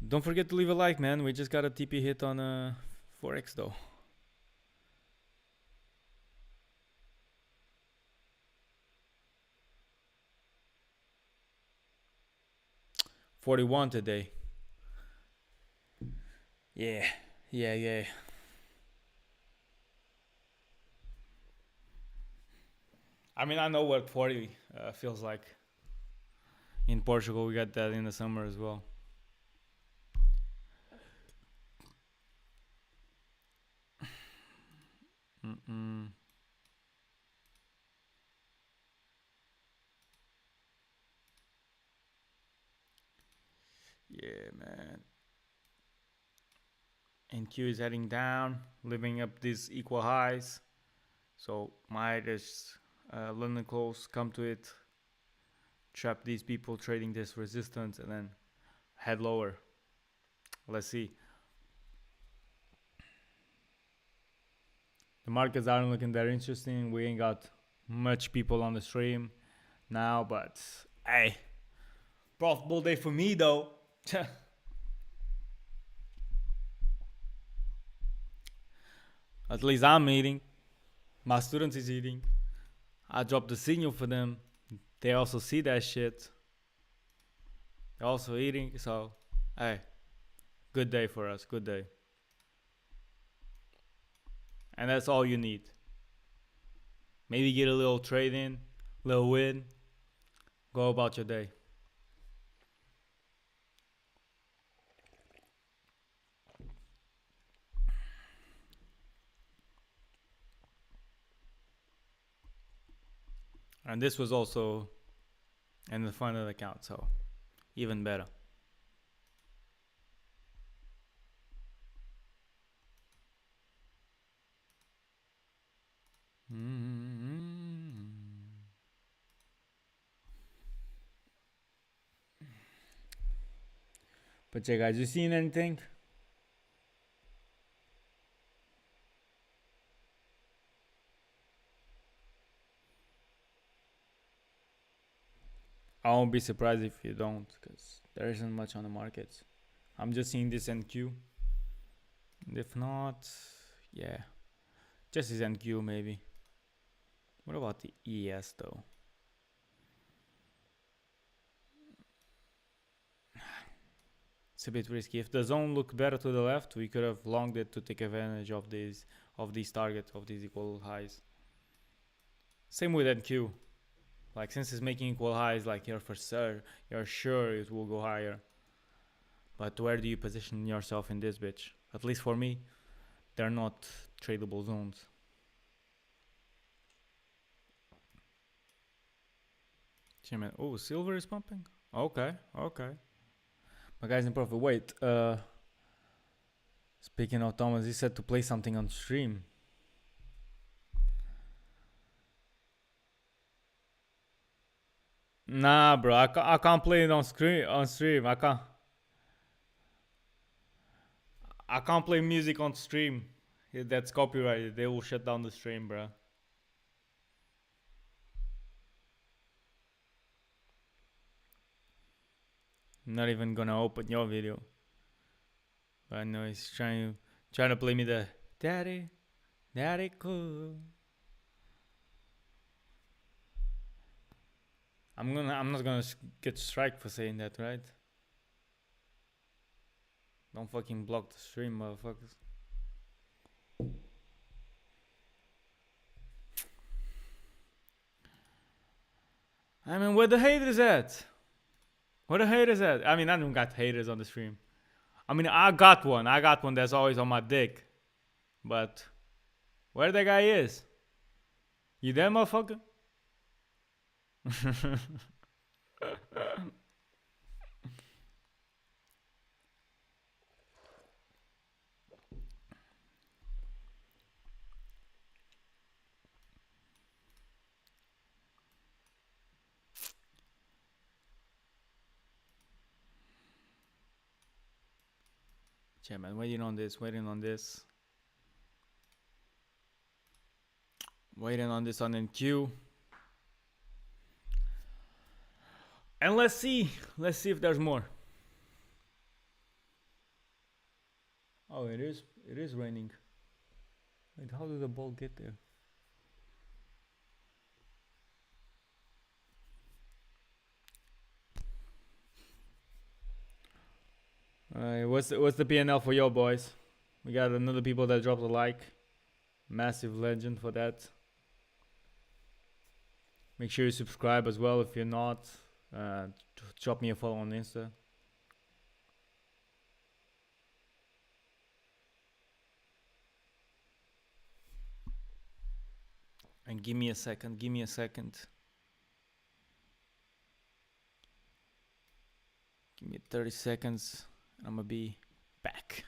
Don't forget to leave a like, man. We just got a TP hit on Forex though. 41 today. Yeah. I mean, I know what 40 feels like. In Portugal, we got that in the summer as well. Yeah, man. NQ is heading down, living up these equal highs. So might just London close, come to it, trap these people trading this resistance, and then head lower. Let's see. The markets aren't looking that interesting. We ain't got much people on the stream now, but hey, profitable day for me though. At least I'm eating. My students is eating. I dropped the signal for them. They also see that shit. They're also eating. So, hey, good day for us. Good day. And that's all you need. Maybe get a little trade in, little win. Go about your day. And this was also in the funded account, so even better. But yeah, guys, you seen anything? I won't be surprised if you don't, because there isn't much on the markets. I'm just seeing this NQ. And if not, yeah, just this NQ maybe. What about the ES though? It's a bit risky. If the zone looked better to the left, we could have longed it to take advantage of these targets, of these equal highs. Same with NQ. Like, since it's making equal highs, like you're sure it will go higher. But where do you position yourself in this bitch? At least for me, they're not tradable zones. Man. Oh, silver is pumping. Okay. My guy's in profit. Wait. Speaking of Thomas, he said to play something on stream. Nah, bro. I can't play it on stream. I can't play music on stream. That's copyrighted. They will shut down the stream, bro. I'm not even gonna open your video. But I know he's trying to play me the daddy cool. I'm not gonna get strike for saying that, right? Don't fucking block the stream, motherfuckers. I mean, where the haters at? Where the haters at? I mean, I don't got haters on the stream. I mean, I got one that's always on my dick. But where that guy is? You there, motherfucker? Yeah, man, waiting on this on NQ. And let's see if there's more. Oh, it is raining. Wait, how did the ball get there? What's the PNL for yo boys? We got another people that dropped a like. Massive legend for that. Make sure you subscribe as well if you're not. Drop me a follow on Insta. And give me a second. Give me 30 seconds. I'm gonna be back.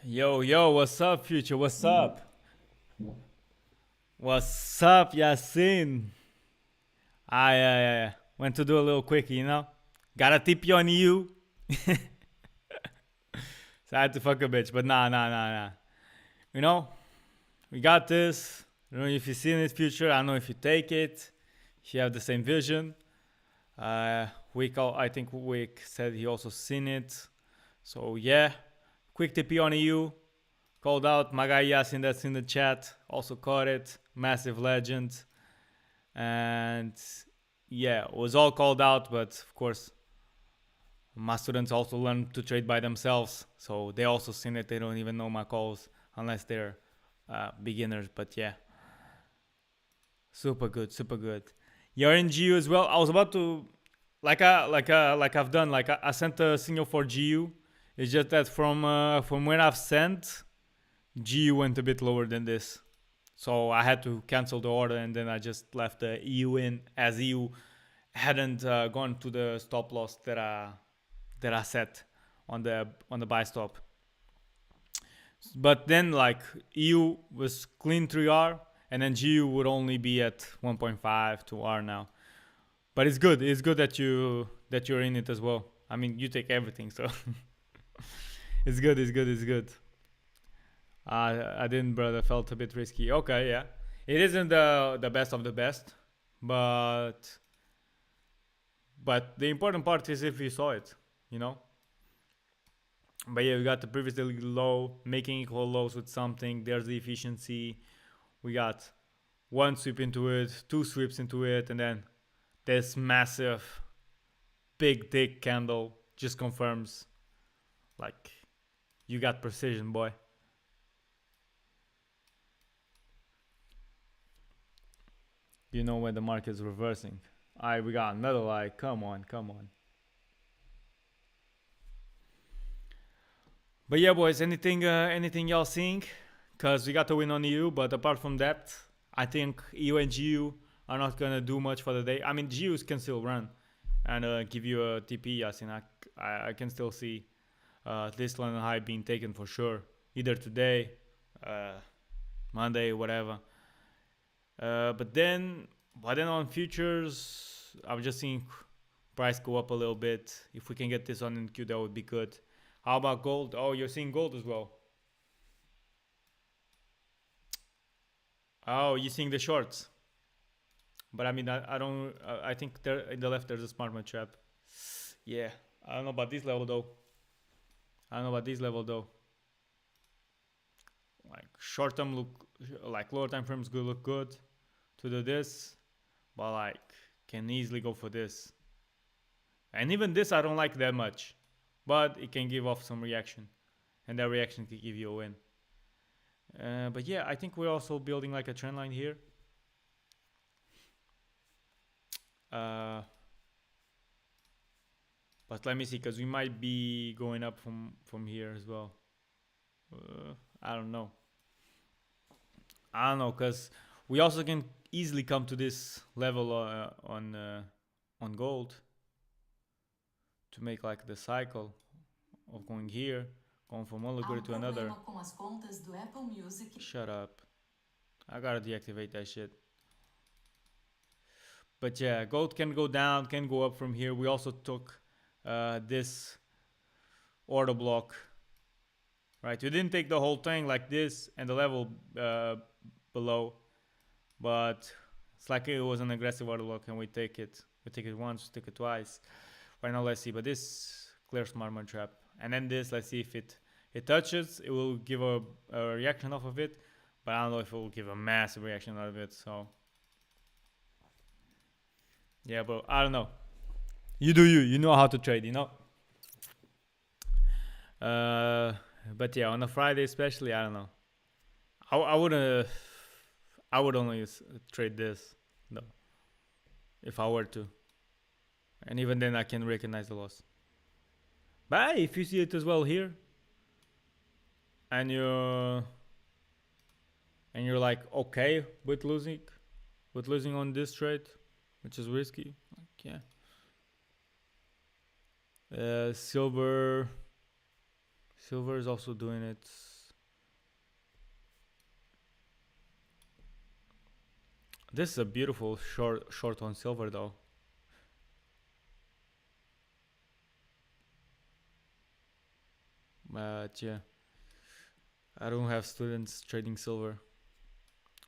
Yo, what's up, Future? What's up? What's up, Yasin? I went to do a little quickie, you know? Got a TP on you. So I had to fuck a bitch, but nah. You know, we got this. I don't know if you see in this Future. I don't know if you take it. If you have the same vision. I think Wick said he also seen it. So yeah, quick TP on EU. Called out my guy Yasin that's in the chat. Also caught it. Massive legend. And yeah, it was all called out, but of course, my students also learn to trade by themselves. So they also seen it. They don't even know my calls unless they're beginners. But yeah, super good, super good. You're in GU as well. I was about to like I've done, like I sent a signal for GU. It's just that from when I've sent, GU went a bit lower than this, so I had to cancel the order, and then I just left the EU in, as EU hadn't gone to the stop loss that I set on the buy stop. But then like EU was clean 3R, and then GU would only be at 1.5 to R now. But it's good. It's good that you're in it as well. I mean, you take everything, so it's good. It's good. It's good. I didn't, brother. Felt a bit risky. Okay, yeah. It isn't the best of the best, but the important part is if you saw it, you know. But yeah, we got the previously low making equal lows with something. There's the efficiency. We got one sweep into it, two sweeps into it, and then this massive, big, thick candle just confirms, like, you got precision, boy. You know when the market's reversing. Alright, we got another like, come on, come on. But yeah, boys, anything y'all seeing? Cause we got to win on EU, but apart from that, I think EU and GU are not gonna do much for the day. I mean, GUs can still run and give you a TP. Yasin, I can still see this London high being taken for sure, either today, Monday, whatever. But then on futures, I'm just seeing price go up a little bit. If we can get this on NQ, that would be good. How about gold? Oh, you're seeing gold as well. Oh, you're seeing the shorts. But I mean, I don't. I think there in the left there's a smart money trap. Yeah, I don't know about this level though. Like short term look, like lower time frames could look good to do this, but like can easily go for this. And even this I don't like that much, but it can give off some reaction, and that reaction can give you a win. But yeah, I think we're also building like a trend line here. But let me see, because we might be going up from here as well. I don't know, because we also can easily come to this level on gold to make like the cycle of going here, going from one liquidity to another. Shut up, I gotta deactivate that shit. But yeah, gold can go down, can go up from here. We also took this order block, right? We didn't take the whole thing like this and the level below, but it's like it was an aggressive order block, and we take it. We take it once, take it twice. Right now, let's see. But this clear smart money trap, and then this. Let's see if it touches. It will give a reaction off of it, but I don't know if it will give a massive reaction out of it. So yeah, but I don't know. You do you. You know how to trade, you know. But yeah, on a Friday especially, I don't know. I would only trade this though, if I were to, and even then I can recognize the loss. But if you see it as well here, and you're like okay with losing on this trade, which is risky, like, yeah. Silver is also doing it. This is a beautiful short on silver though. But yeah, I don't have students trading silver.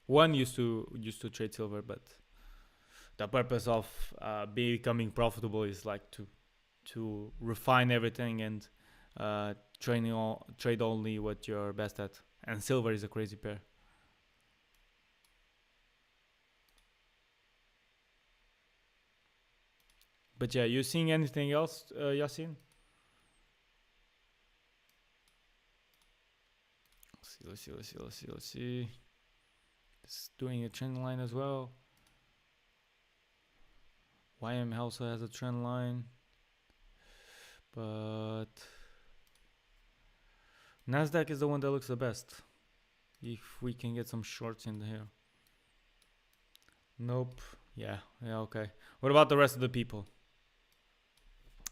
One used to trade silver, but the purpose of becoming profitable is like to refine everything and trade only what you're best at. And silver is a crazy pair. But yeah, you seeing anything else, Yasin? Let's Let's see. It's doing a trend line as well. YM also has a trend line. But Nasdaq is the one that looks the best. If we can get some shorts in here. Nope. Yeah, okay. What about the rest of the people?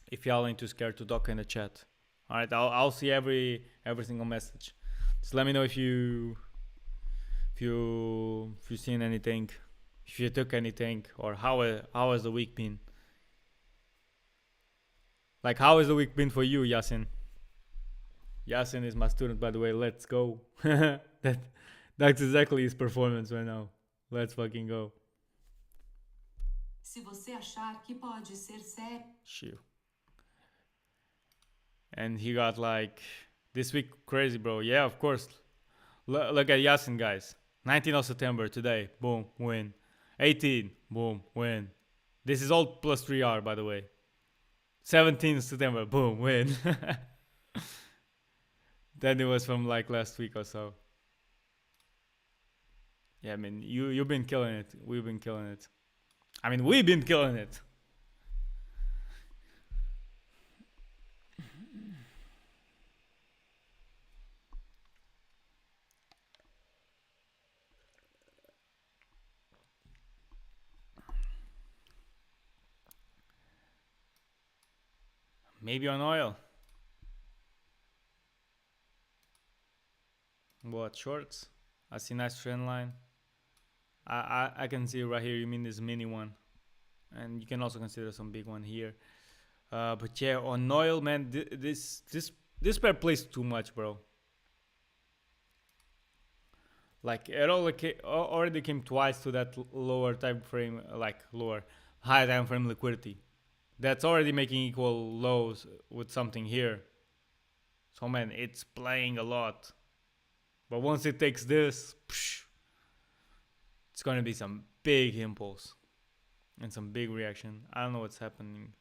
If y'all ain't too scared to talk in the chat. Alright, I'll see every single message. Just let me know if you seen anything, if you took anything, or how has the week been? Like, how has the week been for you, Yasin? Yasin is my student, by the way. Let's go. That's exactly his performance right now. Let's fucking go. Se você achar que pode ser sério. Shoo. And he got like this week crazy, bro. Yeah, of course. Look at Yasin, guys. 19th of September today. Boom, win. 18, boom, win. This is all plus 3R, by the way. 17th September, boom, win. Then it was from like last week or so. Yeah, I mean, you've been killing it. We've been killing it. I mean, we've been killing it. Maybe on oil. What, shorts? I see nice trend line. I can see right here. You mean this mini one, and you can also consider some big one here. But yeah, on oil, man, this pair plays too much, bro. Like it already came twice to that lower time frame, like lower high time frame liquidity. That's already making equal lows with something here. So man, it's playing a lot. But once it takes this, it's gonna be some big impulse and some big reaction. I don't know what's happening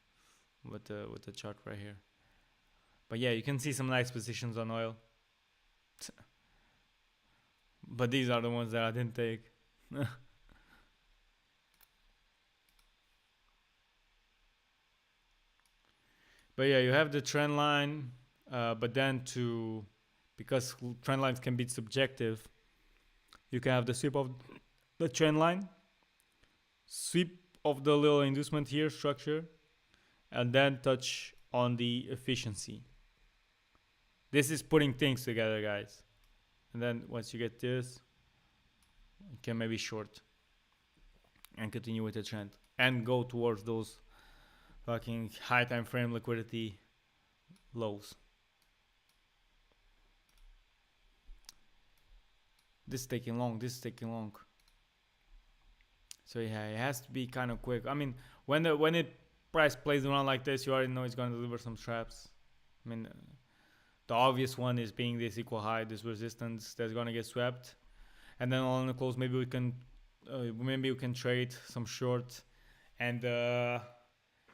with the chart right here. But yeah, you can see some nice positions on oil. But these are the ones that I didn't take. But yeah, you have the trend line, but then because trend lines can be subjective, you can have the sweep of the trend line, sweep of the little inducement here structure, and then touch on the efficiency. This is putting things together, guys. And then once you get this, you can maybe short and continue with the trend and go towards those fucking high time frame liquidity lows. This is taking long. So yeah, it has to be kind of quick. I mean, when it price plays around like this, you already know it's going to deliver some traps. I mean, the obvious one is being this equal high, this resistance that's going to get swept, and then on the close maybe we can trade some short, and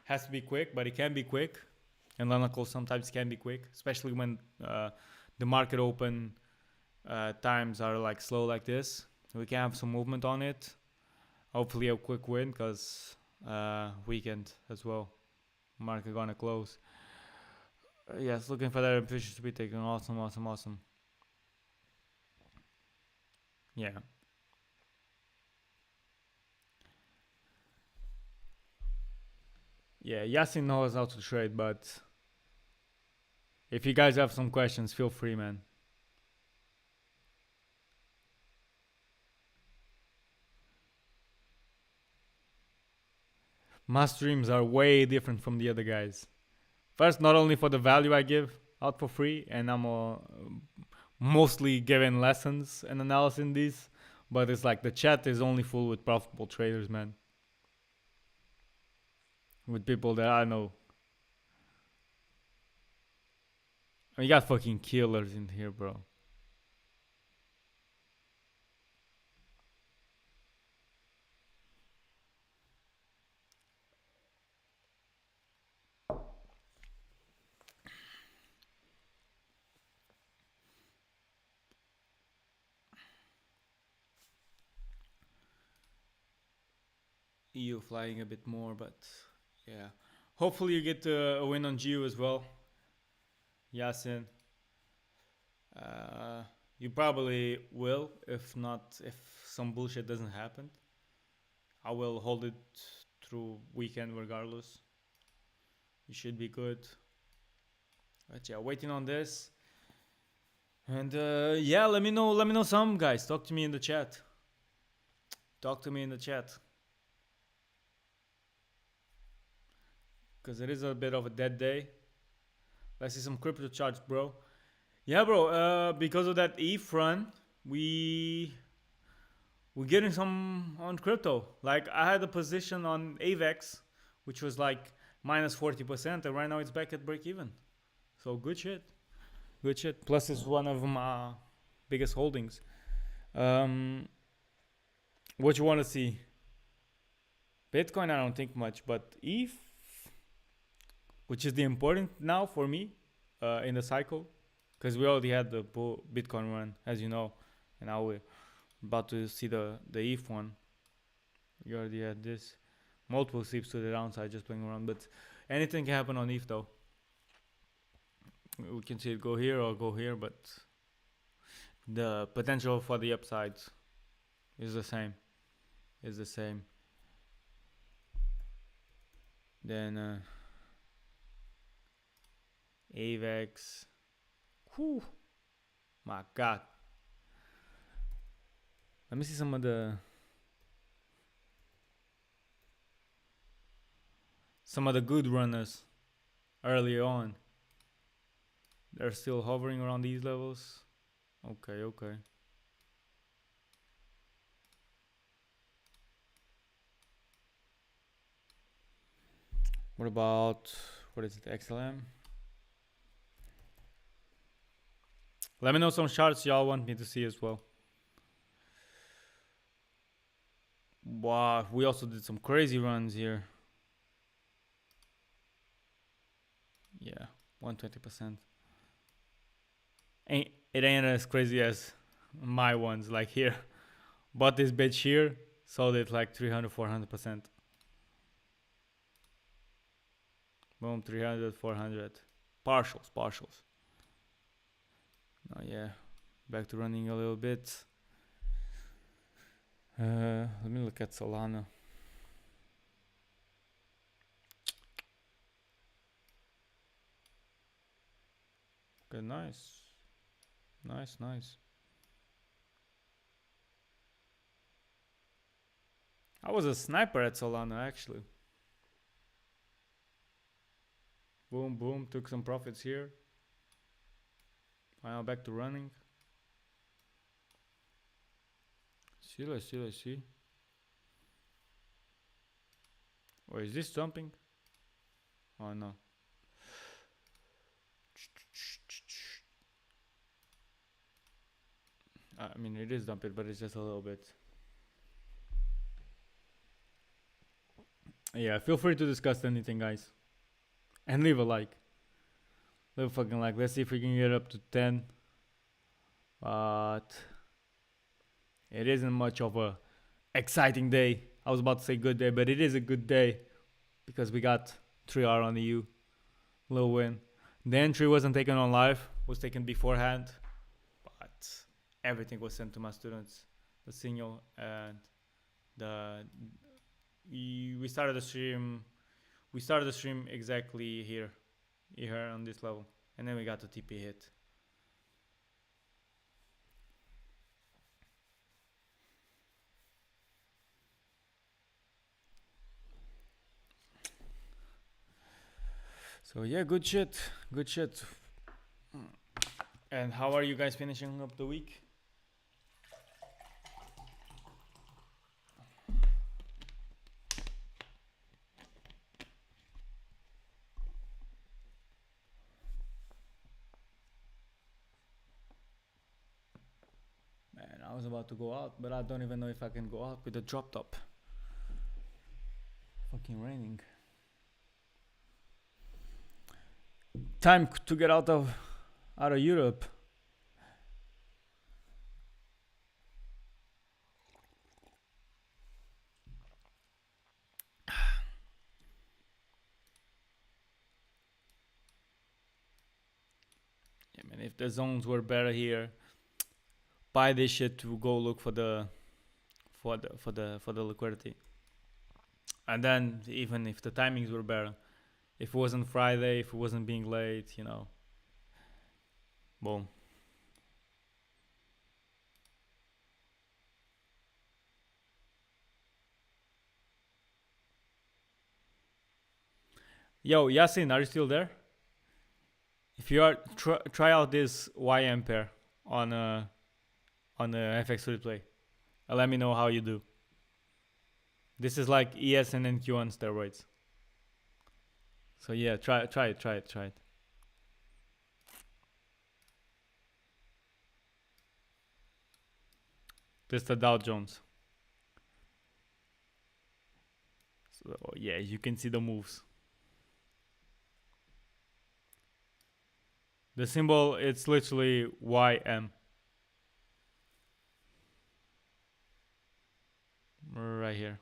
has to be quick, but it can be quick, and on the close sometimes can be quick, especially when the market open times are like slow like this. We can have some movement on it. Hopefully a quick win, because weekend as well. Market gonna close. Yes, looking for that efficiency to be taken. Awesome. Yeah. Yeah, Yasin knows how to trade, but if you guys have some questions, feel free, man. My streams are way different from the other guys. First, not only for the value I give out for free, and I'm mostly giving lessons and analysis in these, but it's like the chat is only full with profitable traders, man. With people that I know. I mean, you got fucking killers in here, bro. EU flying a bit more, but yeah. Hopefully you get a win on GU as well, Yasin. You probably will, if not, if some bullshit doesn't happen. I will hold it through weekend regardless. You should be good. But yeah, waiting on this. And yeah, let me know some guys. Talk to me in the chat. Talk to me in the chat. Because it is a bit of a dead day. Let's see some crypto charts, bro. Yeah, bro. Because of that ETH run, we're getting some on crypto. Like I had a position on AVEX, which was like minus 40%, and right now it's back at break even. So good shit. Good shit. Plus it's one of my biggest holdings. What you want to see? Bitcoin, I don't think much, but ETH, which is the important now for me in the cycle, because we already had the Bitcoin run, as you know, and now we're about to see the ETH one. We already had this. Multiple sweeps to the downside, just playing around, but anything can happen on ETH though. We can see it go here or go here, but the potential for the upside is the same. Then AVEX. Whew. My God. Let me see some of the good runners early on. They're still hovering around these levels. Okay. What about, what is it, XLM? Let me know some charts y'all want me to see as well. Wow, we also did some crazy runs here. Yeah, 120%. It ain't as crazy as my ones, like here. Bought this bitch here, sold it like 300-400%. Boom, 300-400. Partials. Oh yeah, back to running a little bit. Let me look at Solana. Okay, nice. I was a sniper at Solana actually. Boom, took some profits here. Now back to running. Let's see. Or is this jumping? Oh no. I mean, it is dumping, but it's just a little bit. Yeah, feel free to discuss anything, guys. And leave a like. Leave a fucking like. Let's see if we can get up to 10. But it isn't much of a exciting day. I was about to say good day, but it is a good day because we got 3R on the U. Little win. The entry wasn't taken on live, was taken beforehand, but everything was sent to my students. The signal and we started the stream. We started the stream exactly here on this level, and then we got the TP hit. So yeah, good shit. And how are you guys finishing up the week? Man, I was about to go out, but I don't even know if I can go out with a drop top. Fucking raining. Time to get out of Europe. And if the zones were better here, buy this shit to go look for the liquidity. And then even if the timings were better, if it wasn't Friday, if it wasn't being late, you know, boom. Yo, Yasin, are you still there? If you are, try out this YM pair on the FX replay. Let me know how you do. This is like ES and NQ on steroids. So yeah, try it. This is the Dow Jones. So yeah, you can see the moves. The symbol, it's literally YM. Right here.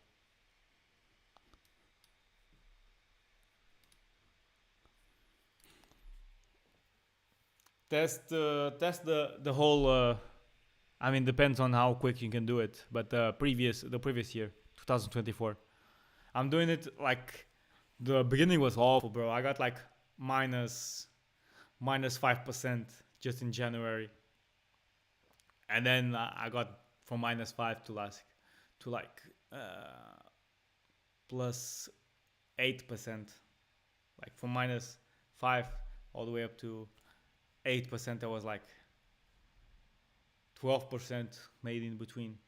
Test the whole. I mean, depends on how quick you can do it. But the previous year, 2024, I'm doing it like the beginning was awful, bro. I got like minus 5% just in January, and then I got from -5 to like plus 8%, like from -5 all the way up to 8%. I was like 12% made in between,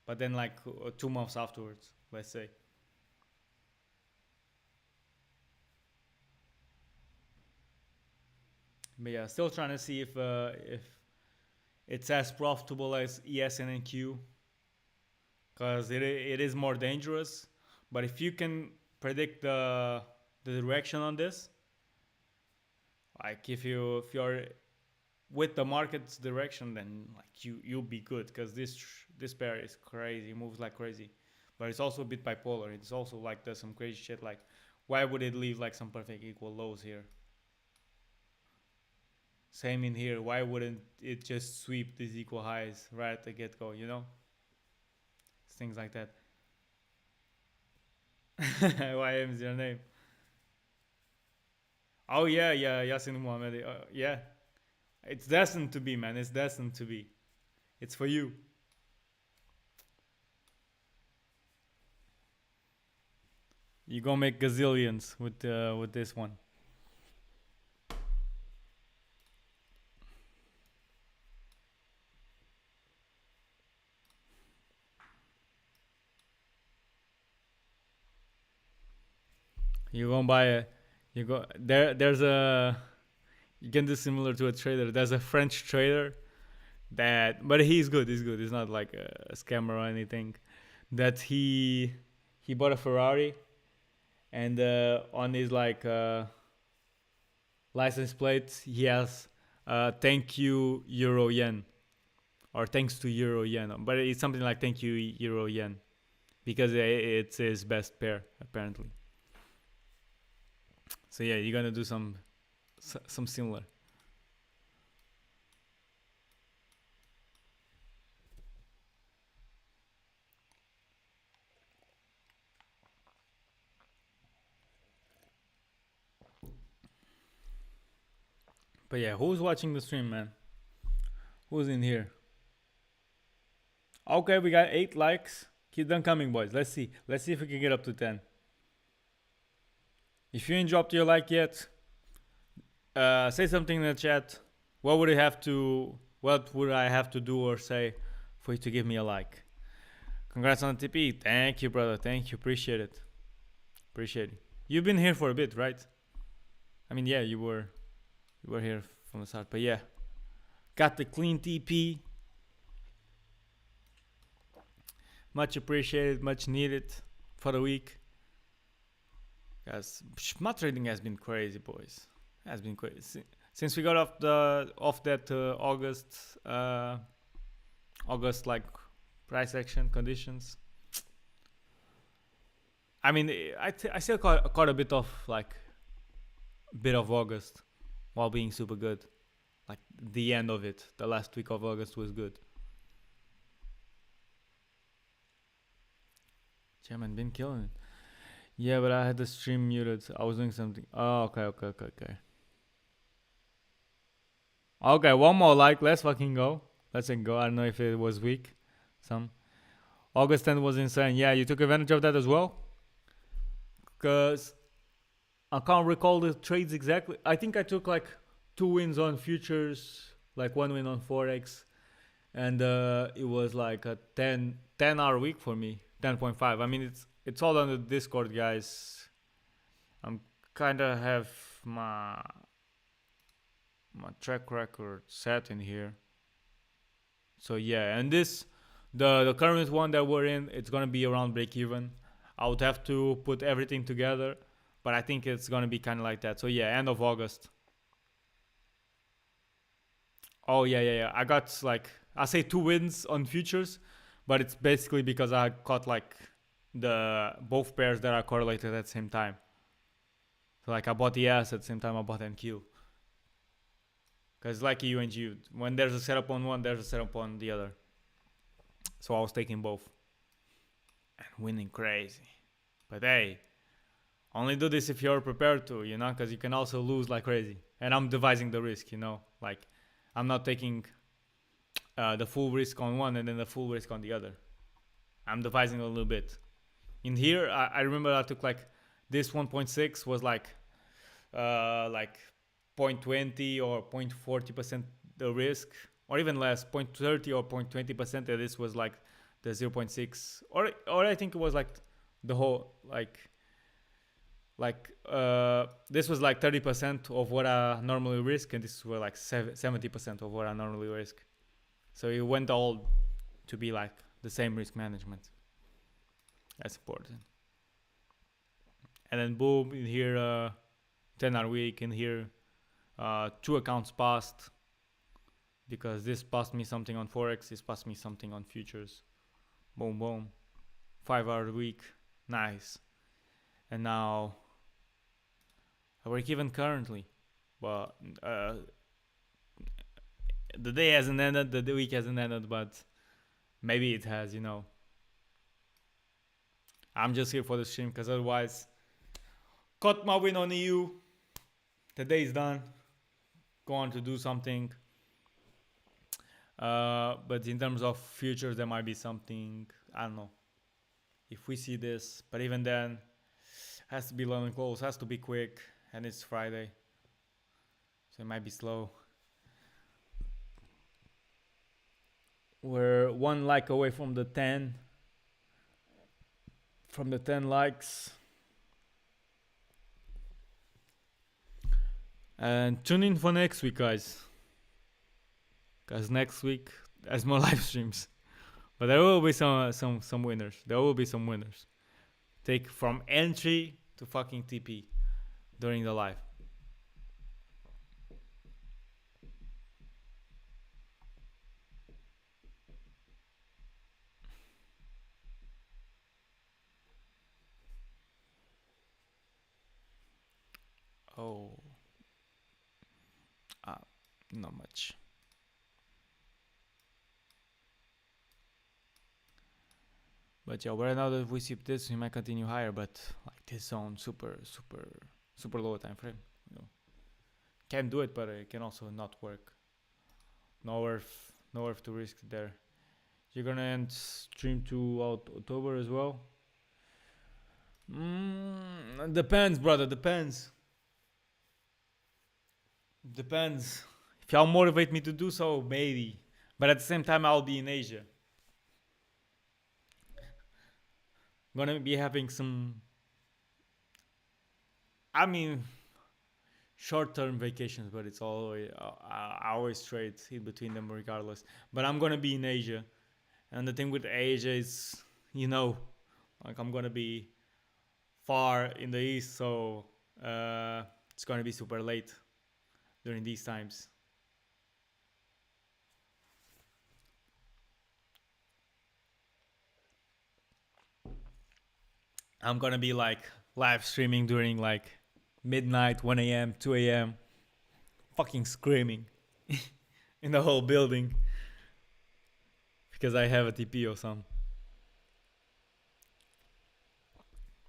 but then like 2 months afterwards, let's say. But yeah, still trying to see if it's as profitable as ES and NQ, because it is more dangerous. But if you can predict the direction on this, like if you're with the market's direction, then like you'll be good, because this pair is crazy, moves like crazy, but it's also a bit bipolar. It's also like does some crazy shit. Like, why would it leave like some perfect equal lows here? Same in here. Why wouldn't it just sweep these equal highs right at the get go? You know, things like that. YM is your name. Oh yeah, Yasin Muhammad. Yeah. It's destined to be, man. It's destined to be. It's for you. You gonna make gazillions with this one. You gonna buy a. You go there. There's a. You can do similar to a trader. There's a French trader but he's good. He's good. He's not like a scammer or anything. That he bought a Ferrari, and on his like license plate he has thank you Euro Yen, or thanks to Euro Yen, but it's something like thank you Euro Yen, because it's his best pair apparently. So yeah, you're gonna do some similar. But yeah, who's watching the stream, man? Who's in here? Okay, we got 8 likes. Keep them coming, boys. Let's see if we can get up to 10. If you ain't dropped your like yet, say something in the chat. What would I have to do or say for you to give me a like? Congrats on the TP. Thank you, brother. Thank you. Appreciate it. You've been here for a bit, right? I mean, yeah, you were here from the start, but yeah, got the clean TP. Much appreciated, much needed for the week. Guys, my trading has been crazy, boys. Has been crazy since we got off that August like price action conditions. I mean, I still caught a bit of August while being super good. like the end of it. The last week of August was good. Chairman been killing it. Yeah, but I had the stream muted. I was doing something. Oh, okay. Okay, one more like. Let's fucking go. Let's go. I don't know if it was weak. Some. August 10th was insane. Yeah, you took advantage of that as well? Because I can't recall the trades exactly. I think I took like 2 wins on futures, like 1 win on Forex. And it was like a 10-hour week for me. 10.5. I mean, it's all on the Discord, guys. I'm kind of have my track record set in here. So yeah, and this the current one that we're in, it's gonna be around break even. I would have to put everything together, but I think it's gonna be kind of like that. So yeah, end of August. Oh yeah. I got like, I say 2 wins on futures, but it's basically because I caught like the both pairs that are correlated at the same time. So like I bought the S at the same time I bought NQ. Because like EU and GU, when there's a setup on one, there's a setup on the other. So I was taking both. And winning crazy. But hey, only do this if you're prepared to, you know, because you can also lose like crazy. And I'm devising the risk, you know. Like, I'm not taking the full risk on one and then the full risk on the other. I'm devising a little bit. In here, I remember I took like, this 1.6 was like 0.20 or 0.40% the risk, or even less, 0.30 or 0.20%, and this was like the 0.6, or I think it was like the whole this was like 30% of what I normally risk, and this was like 70% of what I normally risk. So it went all to be like the same risk management. That's important. And then boom, in here 10-hour week, in here 2 accounts passed, because this passed me something on Forex, this passed me something on futures. Boom 5-hour week, nice. And now I work even currently, but the day hasn't ended, the week hasn't ended, but maybe it has, you know. I'm just here for the stream, because otherwise, caught my win on EU, the day is done, go on to do something. But in terms of futures, there might be something, I don't know, if we see this, but even then, has to be low and close, has to be quick, and it's Friday, so it might be slow. We're 1 like away from the 10 likes. And tune in for next week, guys, because next week there's more live streams, but there will be some winners. There will be some winners. Take from entry to fucking TP during the live. Oh, not much. But yeah, right now that we see this, we might continue higher, but like this zone, super low time frame. You know, can do it, but it can also not work. No worth to risk there. You're gonna end stream to October as well. Depends, brother. Depends. If y'all motivate me to do so, maybe. But at the same time, I'll be in Asia. Gonna be having some, I mean, short-term vacations, but it's always I always trade in between them regardless. But I'm gonna be in Asia, and the thing with Asia is, you know, like I'm gonna be far in the east, so it's gonna be super late during these times. I'm gonna be like live streaming during like midnight, 1 a.m., 2 a.m., fucking screaming in the whole building because I have a TP or something.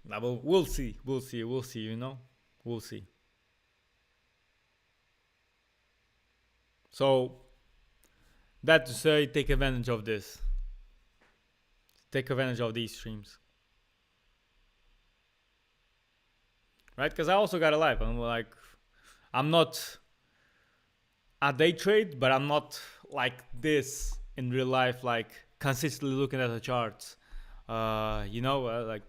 Nah, but we'll see. We'll see. We'll see. You know, we'll see. So that to say, take advantage of this. Take advantage of these streams, right? Because I also got a life. I'm not a day trade, but I'm not like this in real life, like consistently looking at the charts. Like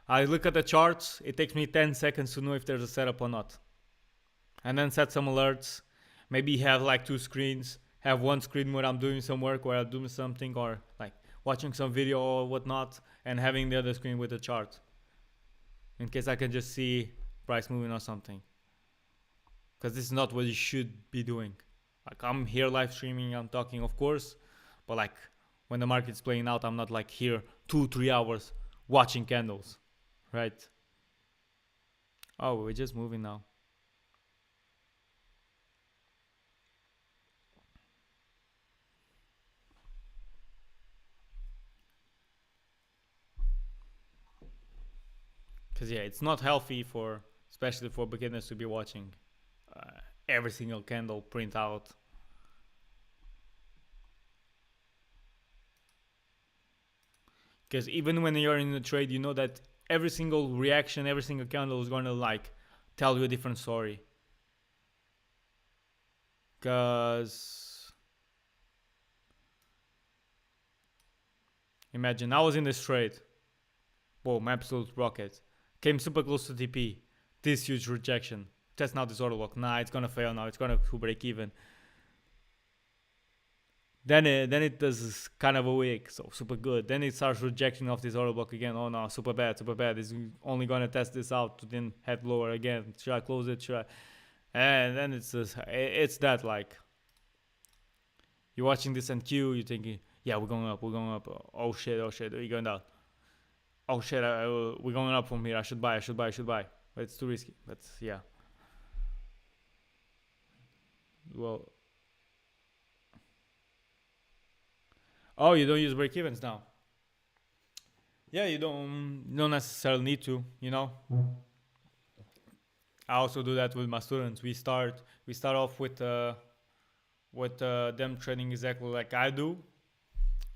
I look at the charts, it takes me 10 seconds to know if there's a setup or not. And then set some alerts. Maybe have like two screens. Have one screen where I'm doing some work, where I'm doing something, or like watching some video or whatnot, and having the other screen with the chart. In case I can just see price moving or something. Because this is not what you should be doing. Like I'm here live streaming, I'm talking of course, but like when the market's playing out, I'm not like here 2-3 hours watching candles, right? Oh, we're just moving now. Because yeah, it's not healthy for, especially for beginners, to be watching every single candle print out. Because even when you're in a trade, you know that every single reaction, every single candle is gonna like tell you a different story. Because imagine I was in this trade, boom, absolute rocket, came super close to TP, this huge rejection, test now this order block, nah, it's gonna fail now, it's gonna break even. Then it does kind of a week, so super good. Then it starts rejecting off this order block again. Oh no, super bad, super bad. It's only gonna test this out to then head lower again. Should I close it? Should I? And then it's that like you're watching this on Q, you're thinking, yeah, we're going up, we're going up. Oh shit, we're going down. Oh shit, we're going up from here. I should buy. But it's too risky. That's yeah. Well. Oh, you don't use break evens now. Yeah, you don't necessarily need to, you know. I also do that with my students. We start off with them trading exactly like I do,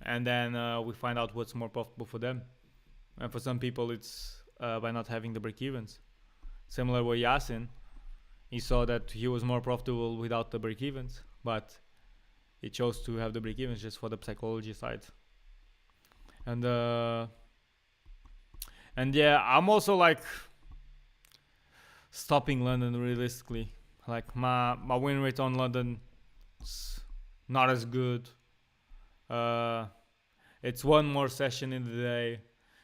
and then we find out what's more profitable for them. And for some people, it's by not having the break evens. Similar with Yasin, he saw that he was more profitable without the break evens, but he chose to have the break evens just for the psychology side. And yeah, I'm also like stopping London realistically. Like my win rate on London is not as good. It's one more session in the day,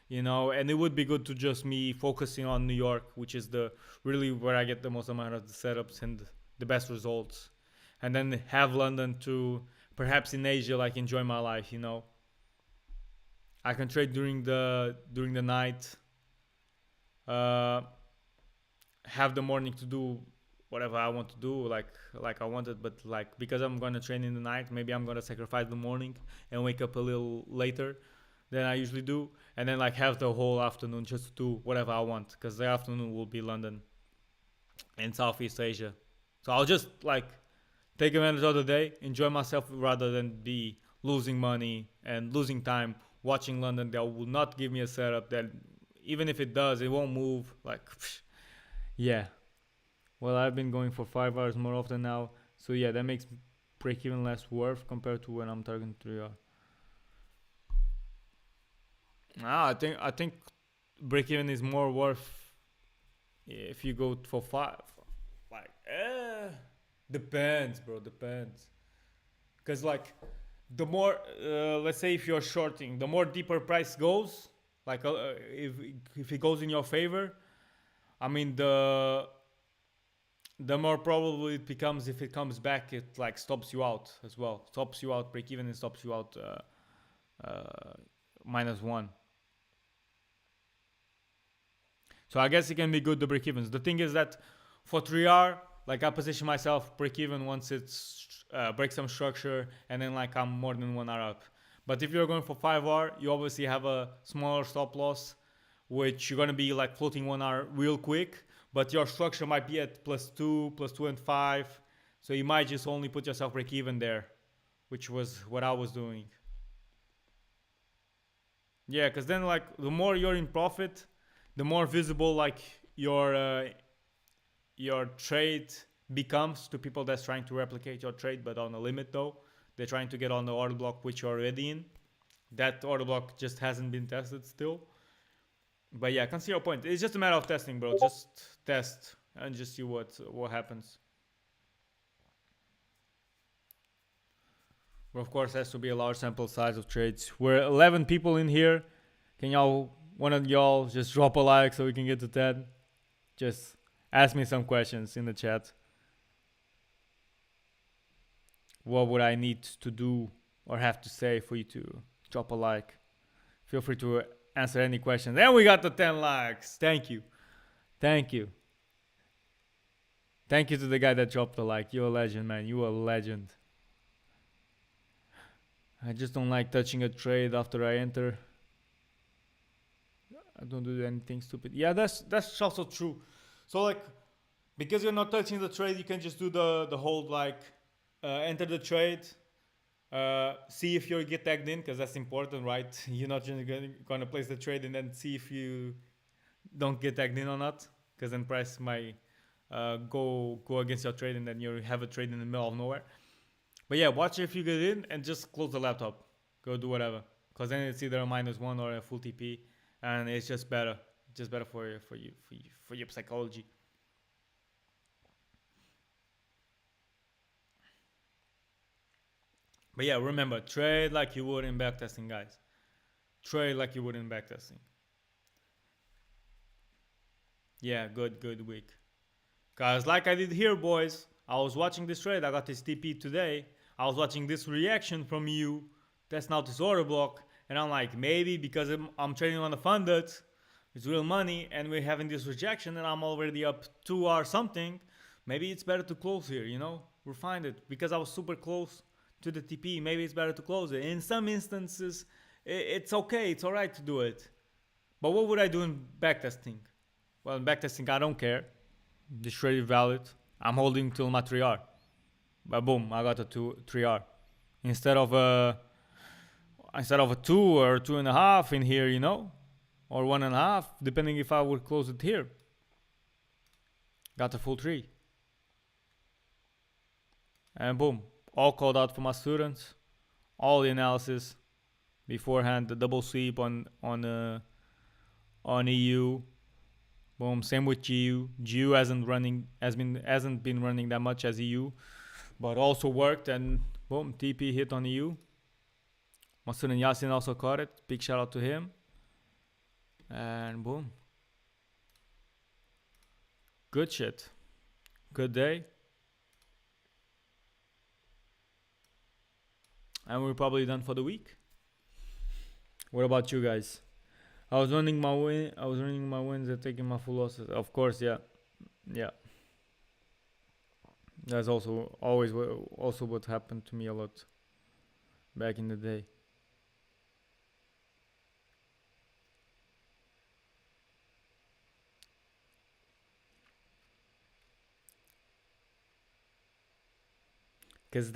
you know, and it would be good to just me focusing on New York, which is the really where I get the most amount of the setups and the best results, and then have London to perhaps in Asia like enjoy my life, you know. I can trade during the night, have the morning to do whatever I want to do, like I wanted, but like because I'm gonna train in the night, maybe I'm gonna sacrifice the morning and wake up a little later than I usually do, and then like have the whole afternoon just to do whatever I want, because the afternoon will be London and Southeast Asia. So I'll just like take advantage of the day, enjoy myself rather than be losing money and losing time watching London that will not give me a setup that even if it does, it won't move. Like, yeah. Well, I've been going for 5 hours more often now, so yeah, that makes break even less worth compared to when I'm targeting 3 hours. I think break even is more worth if you go for 5. Like, depends, bro. Depends. Because like, the more, let's say if you're shorting, the more deeper price goes, like if it goes in your favor, I mean the more probable it becomes if it comes back, it like stops you out as well. Stops you out break even and stops you out -1. So I guess it can be good, the break evens. The thing is that for 3R, like I position myself break even once it's breaks some structure, and then like I'm more than 1 hour up. But if you're going for 5 hour, you obviously have a smaller stop loss, which you're gonna be like floating 1 hour real quick, but your structure might be at +2 and 5, so you might just only put yourself break even there, which was what I was doing. Yeah, because then like the more you're in profit, the more visible like your trade becomes to people that's trying to replicate your trade, but on a limit though. They're trying to get on the order block which you're already in. That order block just hasn't been tested still. But yeah, I can see your point. It's just a matter of testing, bro. Just test and just see what happens. But of course, has to be a large sample size of trades. We're 11 people in here. Can one of y'all just drop a like so we can get to 10? Just ask me some questions in the chat. What would I need to do or have to say for you to drop a like? Feel free to answer any questions. And we got the 10 likes. Thank you. Thank you. Thank you to the guy that dropped the like. You're a legend, man. You are a legend. I just don't like touching a trade after I enter. I don't do anything stupid. Yeah, that's also true. So like, because you're not touching the trade, you can just do the hold, like enter the trade, see if you get tagged in, because that's important, right? You're not just gonna place the trade and then see if you don't get tagged in or not, because then price might go against your trade and then you have a trade in the middle of nowhere. But yeah, watch if you get in and just close the laptop. Go do whatever, because then it's either a -1 or a full TP, and it's just better. Just better for your psychology. But yeah, remember, trade like you would in backtesting, guys. Trade like you would in backtesting. Yeah, good week. Guys, like I did here, boys. I was watching this trade. I got this TP today. I was watching this reaction from you. That's now this order block. And I'm like, maybe because I'm trading on the funded, it's real money, and we're having this rejection, and I'm already up 2 or something. Maybe it's better to close here, you know? Refine it. Because I was super close to the TP, maybe it's better to close it. In some instances, it's okay, it's alright to do it. But what would I do in backtesting? Well, in backtesting, I don't care. This trade is valid. I'm holding till my 3R. But boom, I got a 3R. Instead of a 2 or 2.5 in here, you know? Or 1.5, depending if I would close it here. Got a full 3. And boom. All called out for my students. All the analysis beforehand. The double sweep on EU. Boom. Same with GU. GU hasn't been running that much as EU, but also worked, and boom, TP hit on EU. My student Yasin also caught it. Big shout out to him. And boom. Good shit. Good day. And we're probably done for the week. What about you guys? I was running my wins and taking my full losses. Of course, yeah. That's always what happened to me a lot back in the day. Because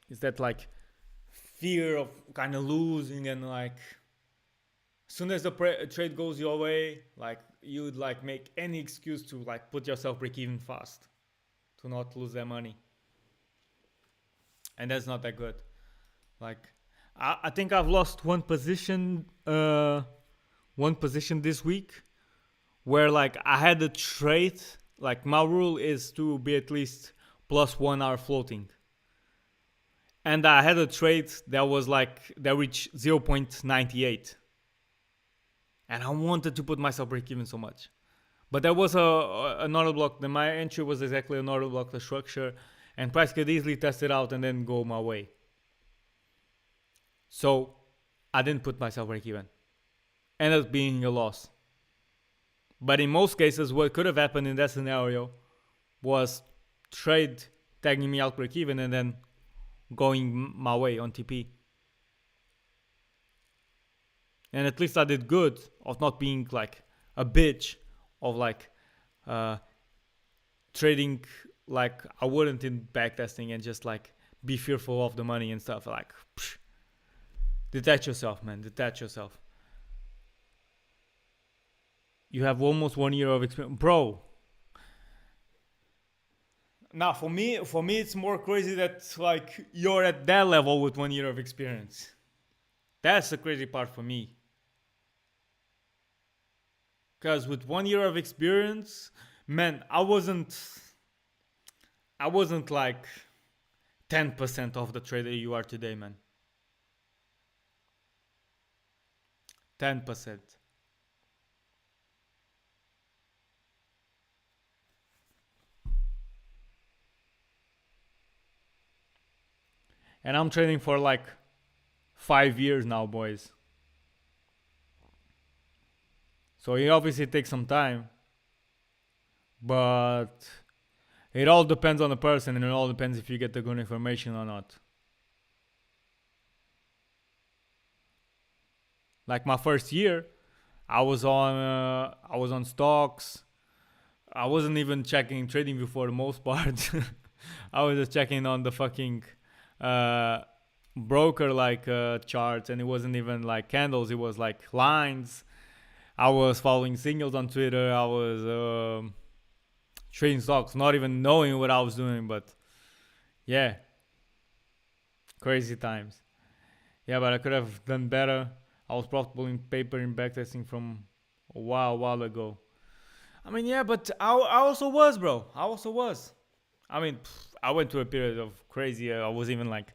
is that like fear of kind of losing, and like as soon as the trade goes your way, like you'd like make any excuse to like put yourself break even fast to not lose that money, and that's not that good. Like I think I've lost one position this week where like I had a trade, like my rule is to be at least plus 1 hour floating. And I had a trade that was like, that reached 0.98. And I wanted to put myself break even so much. But there was an order block. My entry was exactly an order block, the structure. And price could easily test it out and then go my way. So I didn't put myself break even. Ended up being a loss. But in most cases, what could have happened in that scenario was trade tagging me out break even and then going my way on TP. And at least I did good of not being like a bitch of like trading like I wouldn't in backtesting and just like be fearful of the money and stuff. Like, psh, detach yourself, man. Detach yourself. You have almost 1 year of experience, bro. Now, for me, it's more crazy that like you're at that level with 1 year of experience. That's the crazy part for me. Because with 1 year of experience, man, I wasn't like 10% of the trader you are today, man. 10%. And I'm trading for like 5 years now, boys. So it obviously takes some time. But it all depends on the person, and it all depends if you get the good information or not. Like my first year, I was on stocks. I wasn't even checking TradingView for the most part. I was just checking on the fucking broker like charts, and it wasn't even like candles. It was like lines. I was following signals on Twitter. I was trading stocks, not even knowing what I was doing. But yeah, crazy times. Yeah, but I could have done better. I was profitable in paper in backtesting from a while ago. I mean, yeah, but I also was, bro. I also was. I mean, I went through a period of crazy. I was even like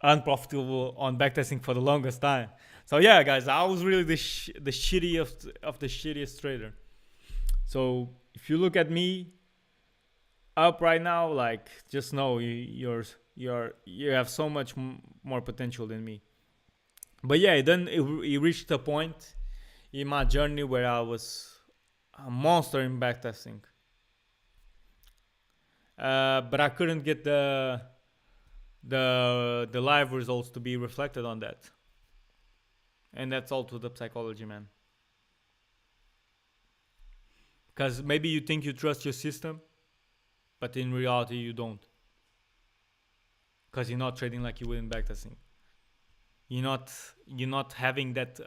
unprofitable on backtesting for the longest time. So yeah, guys, I was really the shittiest of the shittiest trader. So if you look at me up right now, like just know you have so much more potential than me. But yeah, then it reached a point in my journey where I was a monster in backtesting. But I couldn't get the live results to be reflected on that. And that's all to the psychology, man. Because maybe you think you trust your system, but in reality you don't. Because you're not trading like you would in backtesting. You're not having that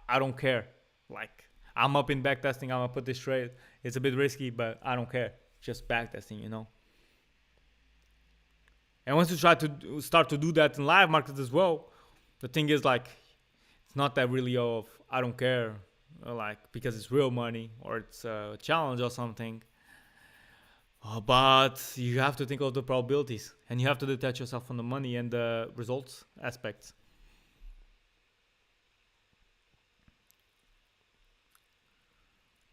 I don't care. Like, I'm up in backtesting, I'm gonna put this trade. It's a bit risky, but I don't care. Just backtesting, you know. And once you try to start to do that in live markets as well, the thing is like, it's not that really of I don't care, like because it's real money or it's a challenge or something. But you have to think of the probabilities, and you have to detach yourself from the money and the results aspects.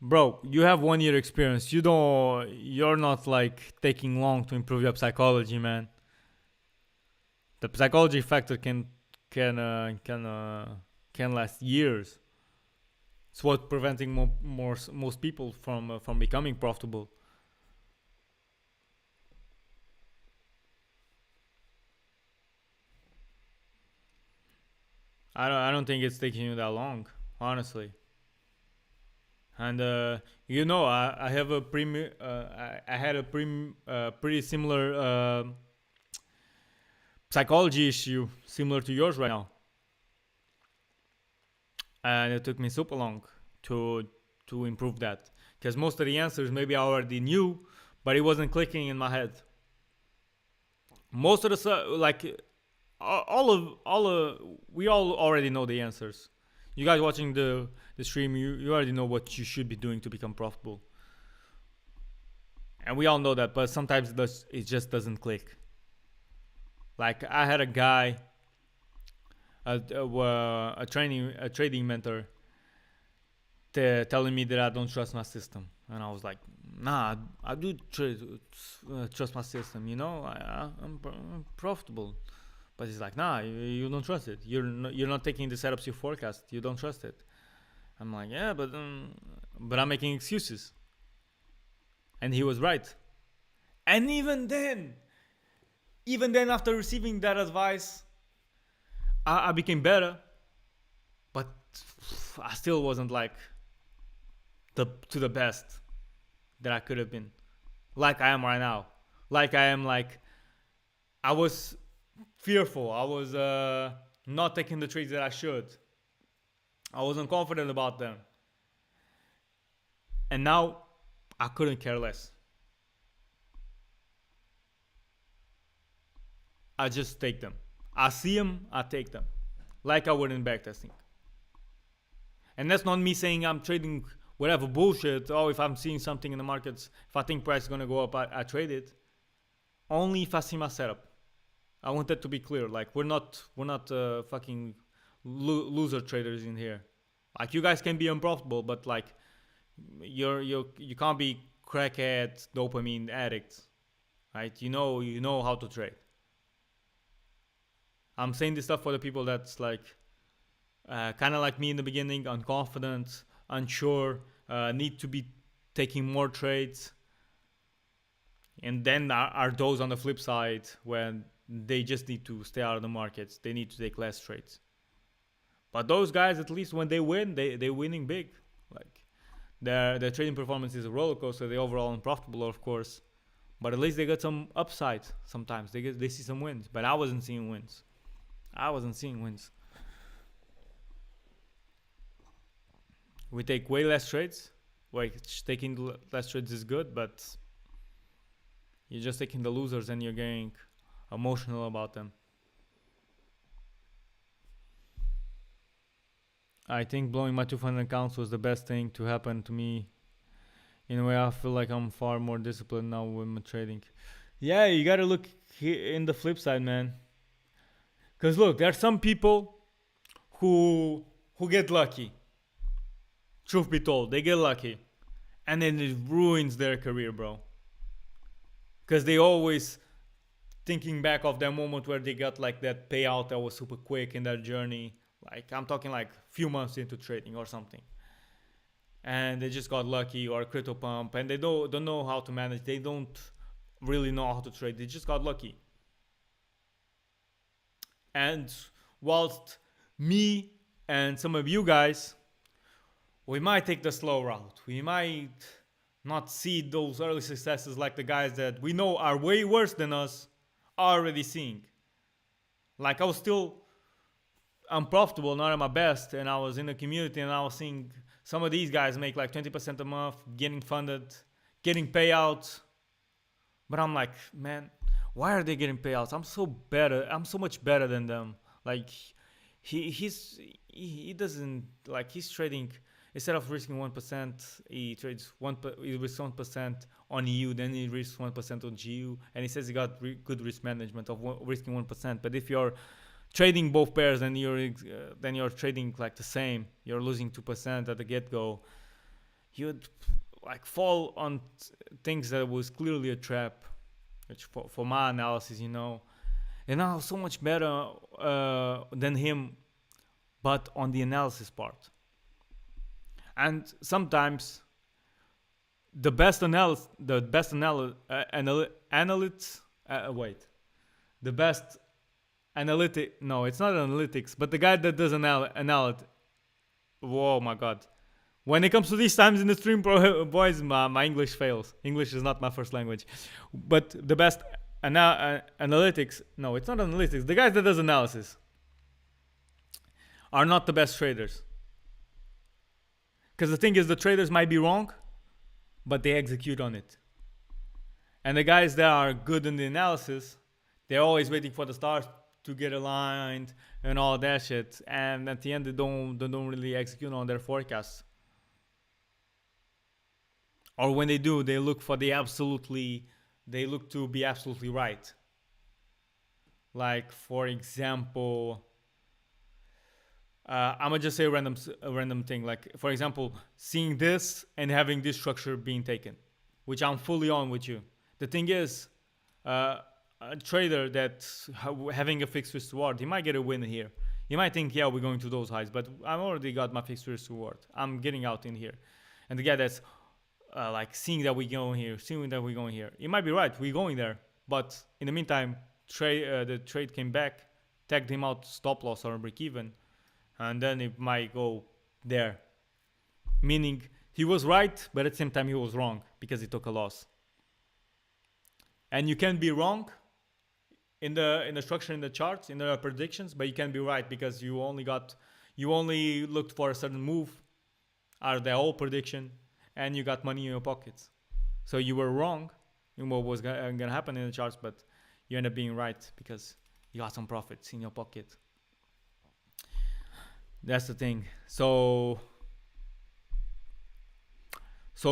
Bro, you have 1 year experience. You're not like taking long to improve your psychology, man. The psychology factor can last years. It's what preventing most people from becoming profitable. I don't think it's taking you that long, honestly. And I have a I had a pretty similar psychology issue similar to yours right now, and it took me super long to improve that, because most of the answers maybe I already knew, but it wasn't clicking in my head. Most of the like we all already know the answers. You guys watching the stream, you already know what you should be doing to become profitable, and we all know that. But sometimes it just doesn't click. Like I had a guy, a trading mentor, telling me that I don't trust my system, and I was like, nah, I do trust my system. You know, I'm profitable. But he's like, nah, you don't trust it. You're not taking the setups you forecast. You don't trust it. I'm like, yeah, but I'm making excuses. And he was right. And even then after receiving that advice, I became better, but I still wasn't like to the best that I could have been, like I am right now. Like I was fearful. I was not taking the trades that I should. I wasn't confident about them, and now I couldn't care less. I just take them. I see them, I take them, like I would in backtesting. And that's not me saying I'm trading whatever bullshit. Oh, if I'm seeing something in the markets, if I think price is gonna go up, I trade it. Only if I see my setup. I want that to be clear. Like we're not fucking loser traders in here. Like you guys can be unprofitable, but like you can't be crackhead dopamine addicts, right? You know how to trade. I'm saying this stuff for the people that's like kind of like me in the beginning, unconfident, unsure, need to be taking more trades. And then are those on the flip side when they just need to stay out of the markets. They need to take less trades. But those guys, at least when they win, they're winning big. Like their trading performance is a roller coaster. They're overall unprofitable, of course. But at least they got some upside sometimes. They see some wins. But I wasn't seeing wins. We take way less trades. Like taking less trades is good, but you're just taking the losers and you're getting emotional about them. I think blowing my 200 accounts was the best thing to happen to me. In a way, I feel like I'm far more disciplined now with my trading. Yeah, you gotta look in the flip side, man. Cause look, there are some people who get lucky. Truth be told, they get lucky, and then it ruins their career, bro. Cause they always thinking back of that moment where they got like that payout that was super quick in their journey. Like I'm talking like few months into trading or something, and they just got lucky or a crypto pump, and they don't know how to manage. They don't really know how to trade. They just got lucky. And whilst me and some of you guys, we might take the slow route. We might not see those early successes like the guys that we know are way worse than us are already seeing. Like I was still unprofitable, not at my best, and I was in the community and I was seeing some of these guys make like 20% a month, getting funded, getting payouts. But I'm like, man, why are they getting payouts? I'm so much better than them. Like he doesn't, like, he's trading, instead of risking 1%, he risks 1% on EU, then he risks 1% on GU, and he says he got good risk management of risking 1%. But if you're trading both pairs, then you're trading like the same, you're losing 2% at the get-go, you'd like fall on things that was clearly a trap, which for my analysis, and I was so much better than him, but on the analysis part. And sometimes the best analysts, no, it's not analytics, but the guy that does analytics, whoa, my God. When it comes to these times in the stream, boys, my English fails. English is not my first language. But the best analytics, no, it's not analytics. The guys that does analysis are not the best traders. Because the thing is, the traders might be wrong, but they execute on it. And the guys that are good in the analysis, they're always waiting for the stars to get aligned and all that shit. And at the end, they don't really execute on their forecasts. Or when they do, they look to be absolutely right. Like, for example, I'm gonna just say a random thing. Like, for example, seeing this and having this structure being taken, which I'm fully on with you. The thing is, a trader that's having a fixed risk reward, he might get a win here. He might think, yeah, we're going to those highs, but I've already got my fixed risk reward. I'm getting out in here. And the guy that's like seeing that we're going here. It might be right, we're going there, but in the meantime, the trade came back, tagged him out stop loss or break even, and then it might go there. Meaning he was right, but at the same time he was wrong because he took a loss. And you can be wrong in the structure in the charts, in the predictions, but you can be right because you only looked for a certain move out of the whole prediction, and you got money in your pockets. So you were wrong in what was gonna happen in the charts, but you end up being right because you got some profits in your pocket. That's the thing. So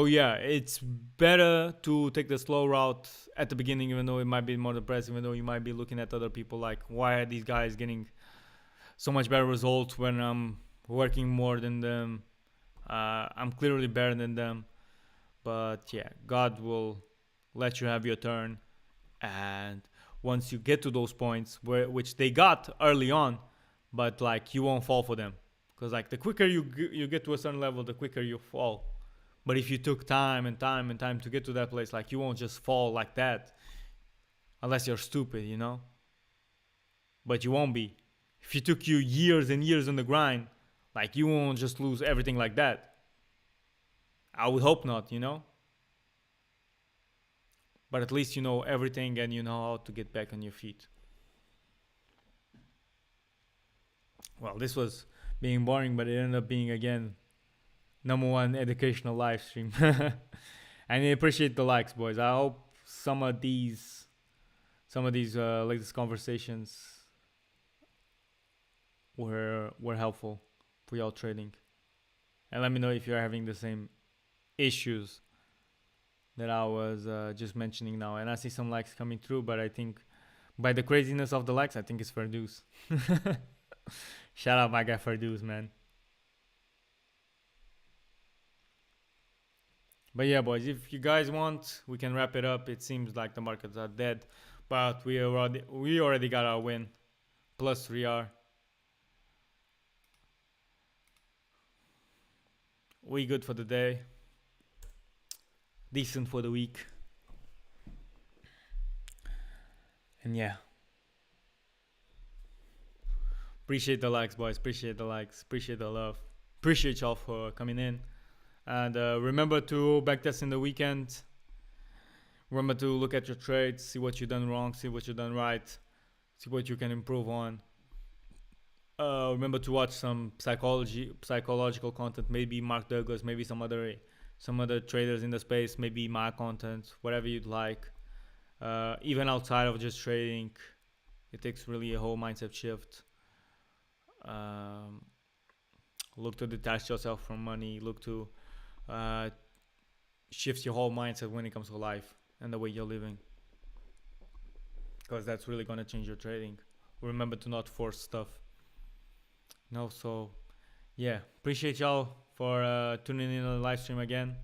yeah, it's better to take the slow route at the beginning, even though it might be more depressing, even though you might be looking at other people like, why are these guys getting so much better results when I'm working more than them? I'm clearly better than them. But yeah, God will let you have your turn, and once you get to those points which they got early on, but like you won't fall for them, because like the quicker you get to a certain level, the quicker you fall. But if you took time and time and time to get to that place, like you won't just fall like that, unless you're stupid, you know. But you won't be. If it took you years and years on the grind, like you won't just lose everything like that. I would hope not, you know. But at least you know everything and you know how to get back on your feet. Well, this was being boring, but it ended up being, again, #1 educational live stream. And I appreciate the likes, boys. I hope some of these latest conversations were helpful for y'all trading. And let me know if you're having the same issues that I was just mentioning now. And I see some likes coming through, but I think by the craziness of the likes, I think it's Ferdouz. Shout out my guy Ferdouz, man. But yeah, boys, if you guys want, we can wrap it up. It seems like the markets are dead, but we already got our win, plus 3R. We good for the day, decent for the week, and yeah. Appreciate the likes, boys. Appreciate the likes. Appreciate the love. Appreciate y'all for coming in. And remember to backtest in the weekend. Remember to look at your trades, see what you've done wrong, see what you've done right, see what you can improve on. Remember to watch some psychological content, maybe Mark Douglas, maybe some other traders in the space, maybe my content, whatever you'd like. Even outside of just trading, it takes really a whole mindset shift. Look to detach yourself from money. Look to shift your whole mindset when it comes to life and the way you're living, because that's really going to change your trading. Remember to not force stuff. No, so yeah, appreciate y'all for tuning in on the live stream again,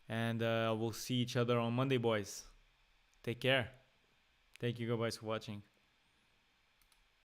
and we'll see each other on Monday, boys. Take care. Thank you guys for watching.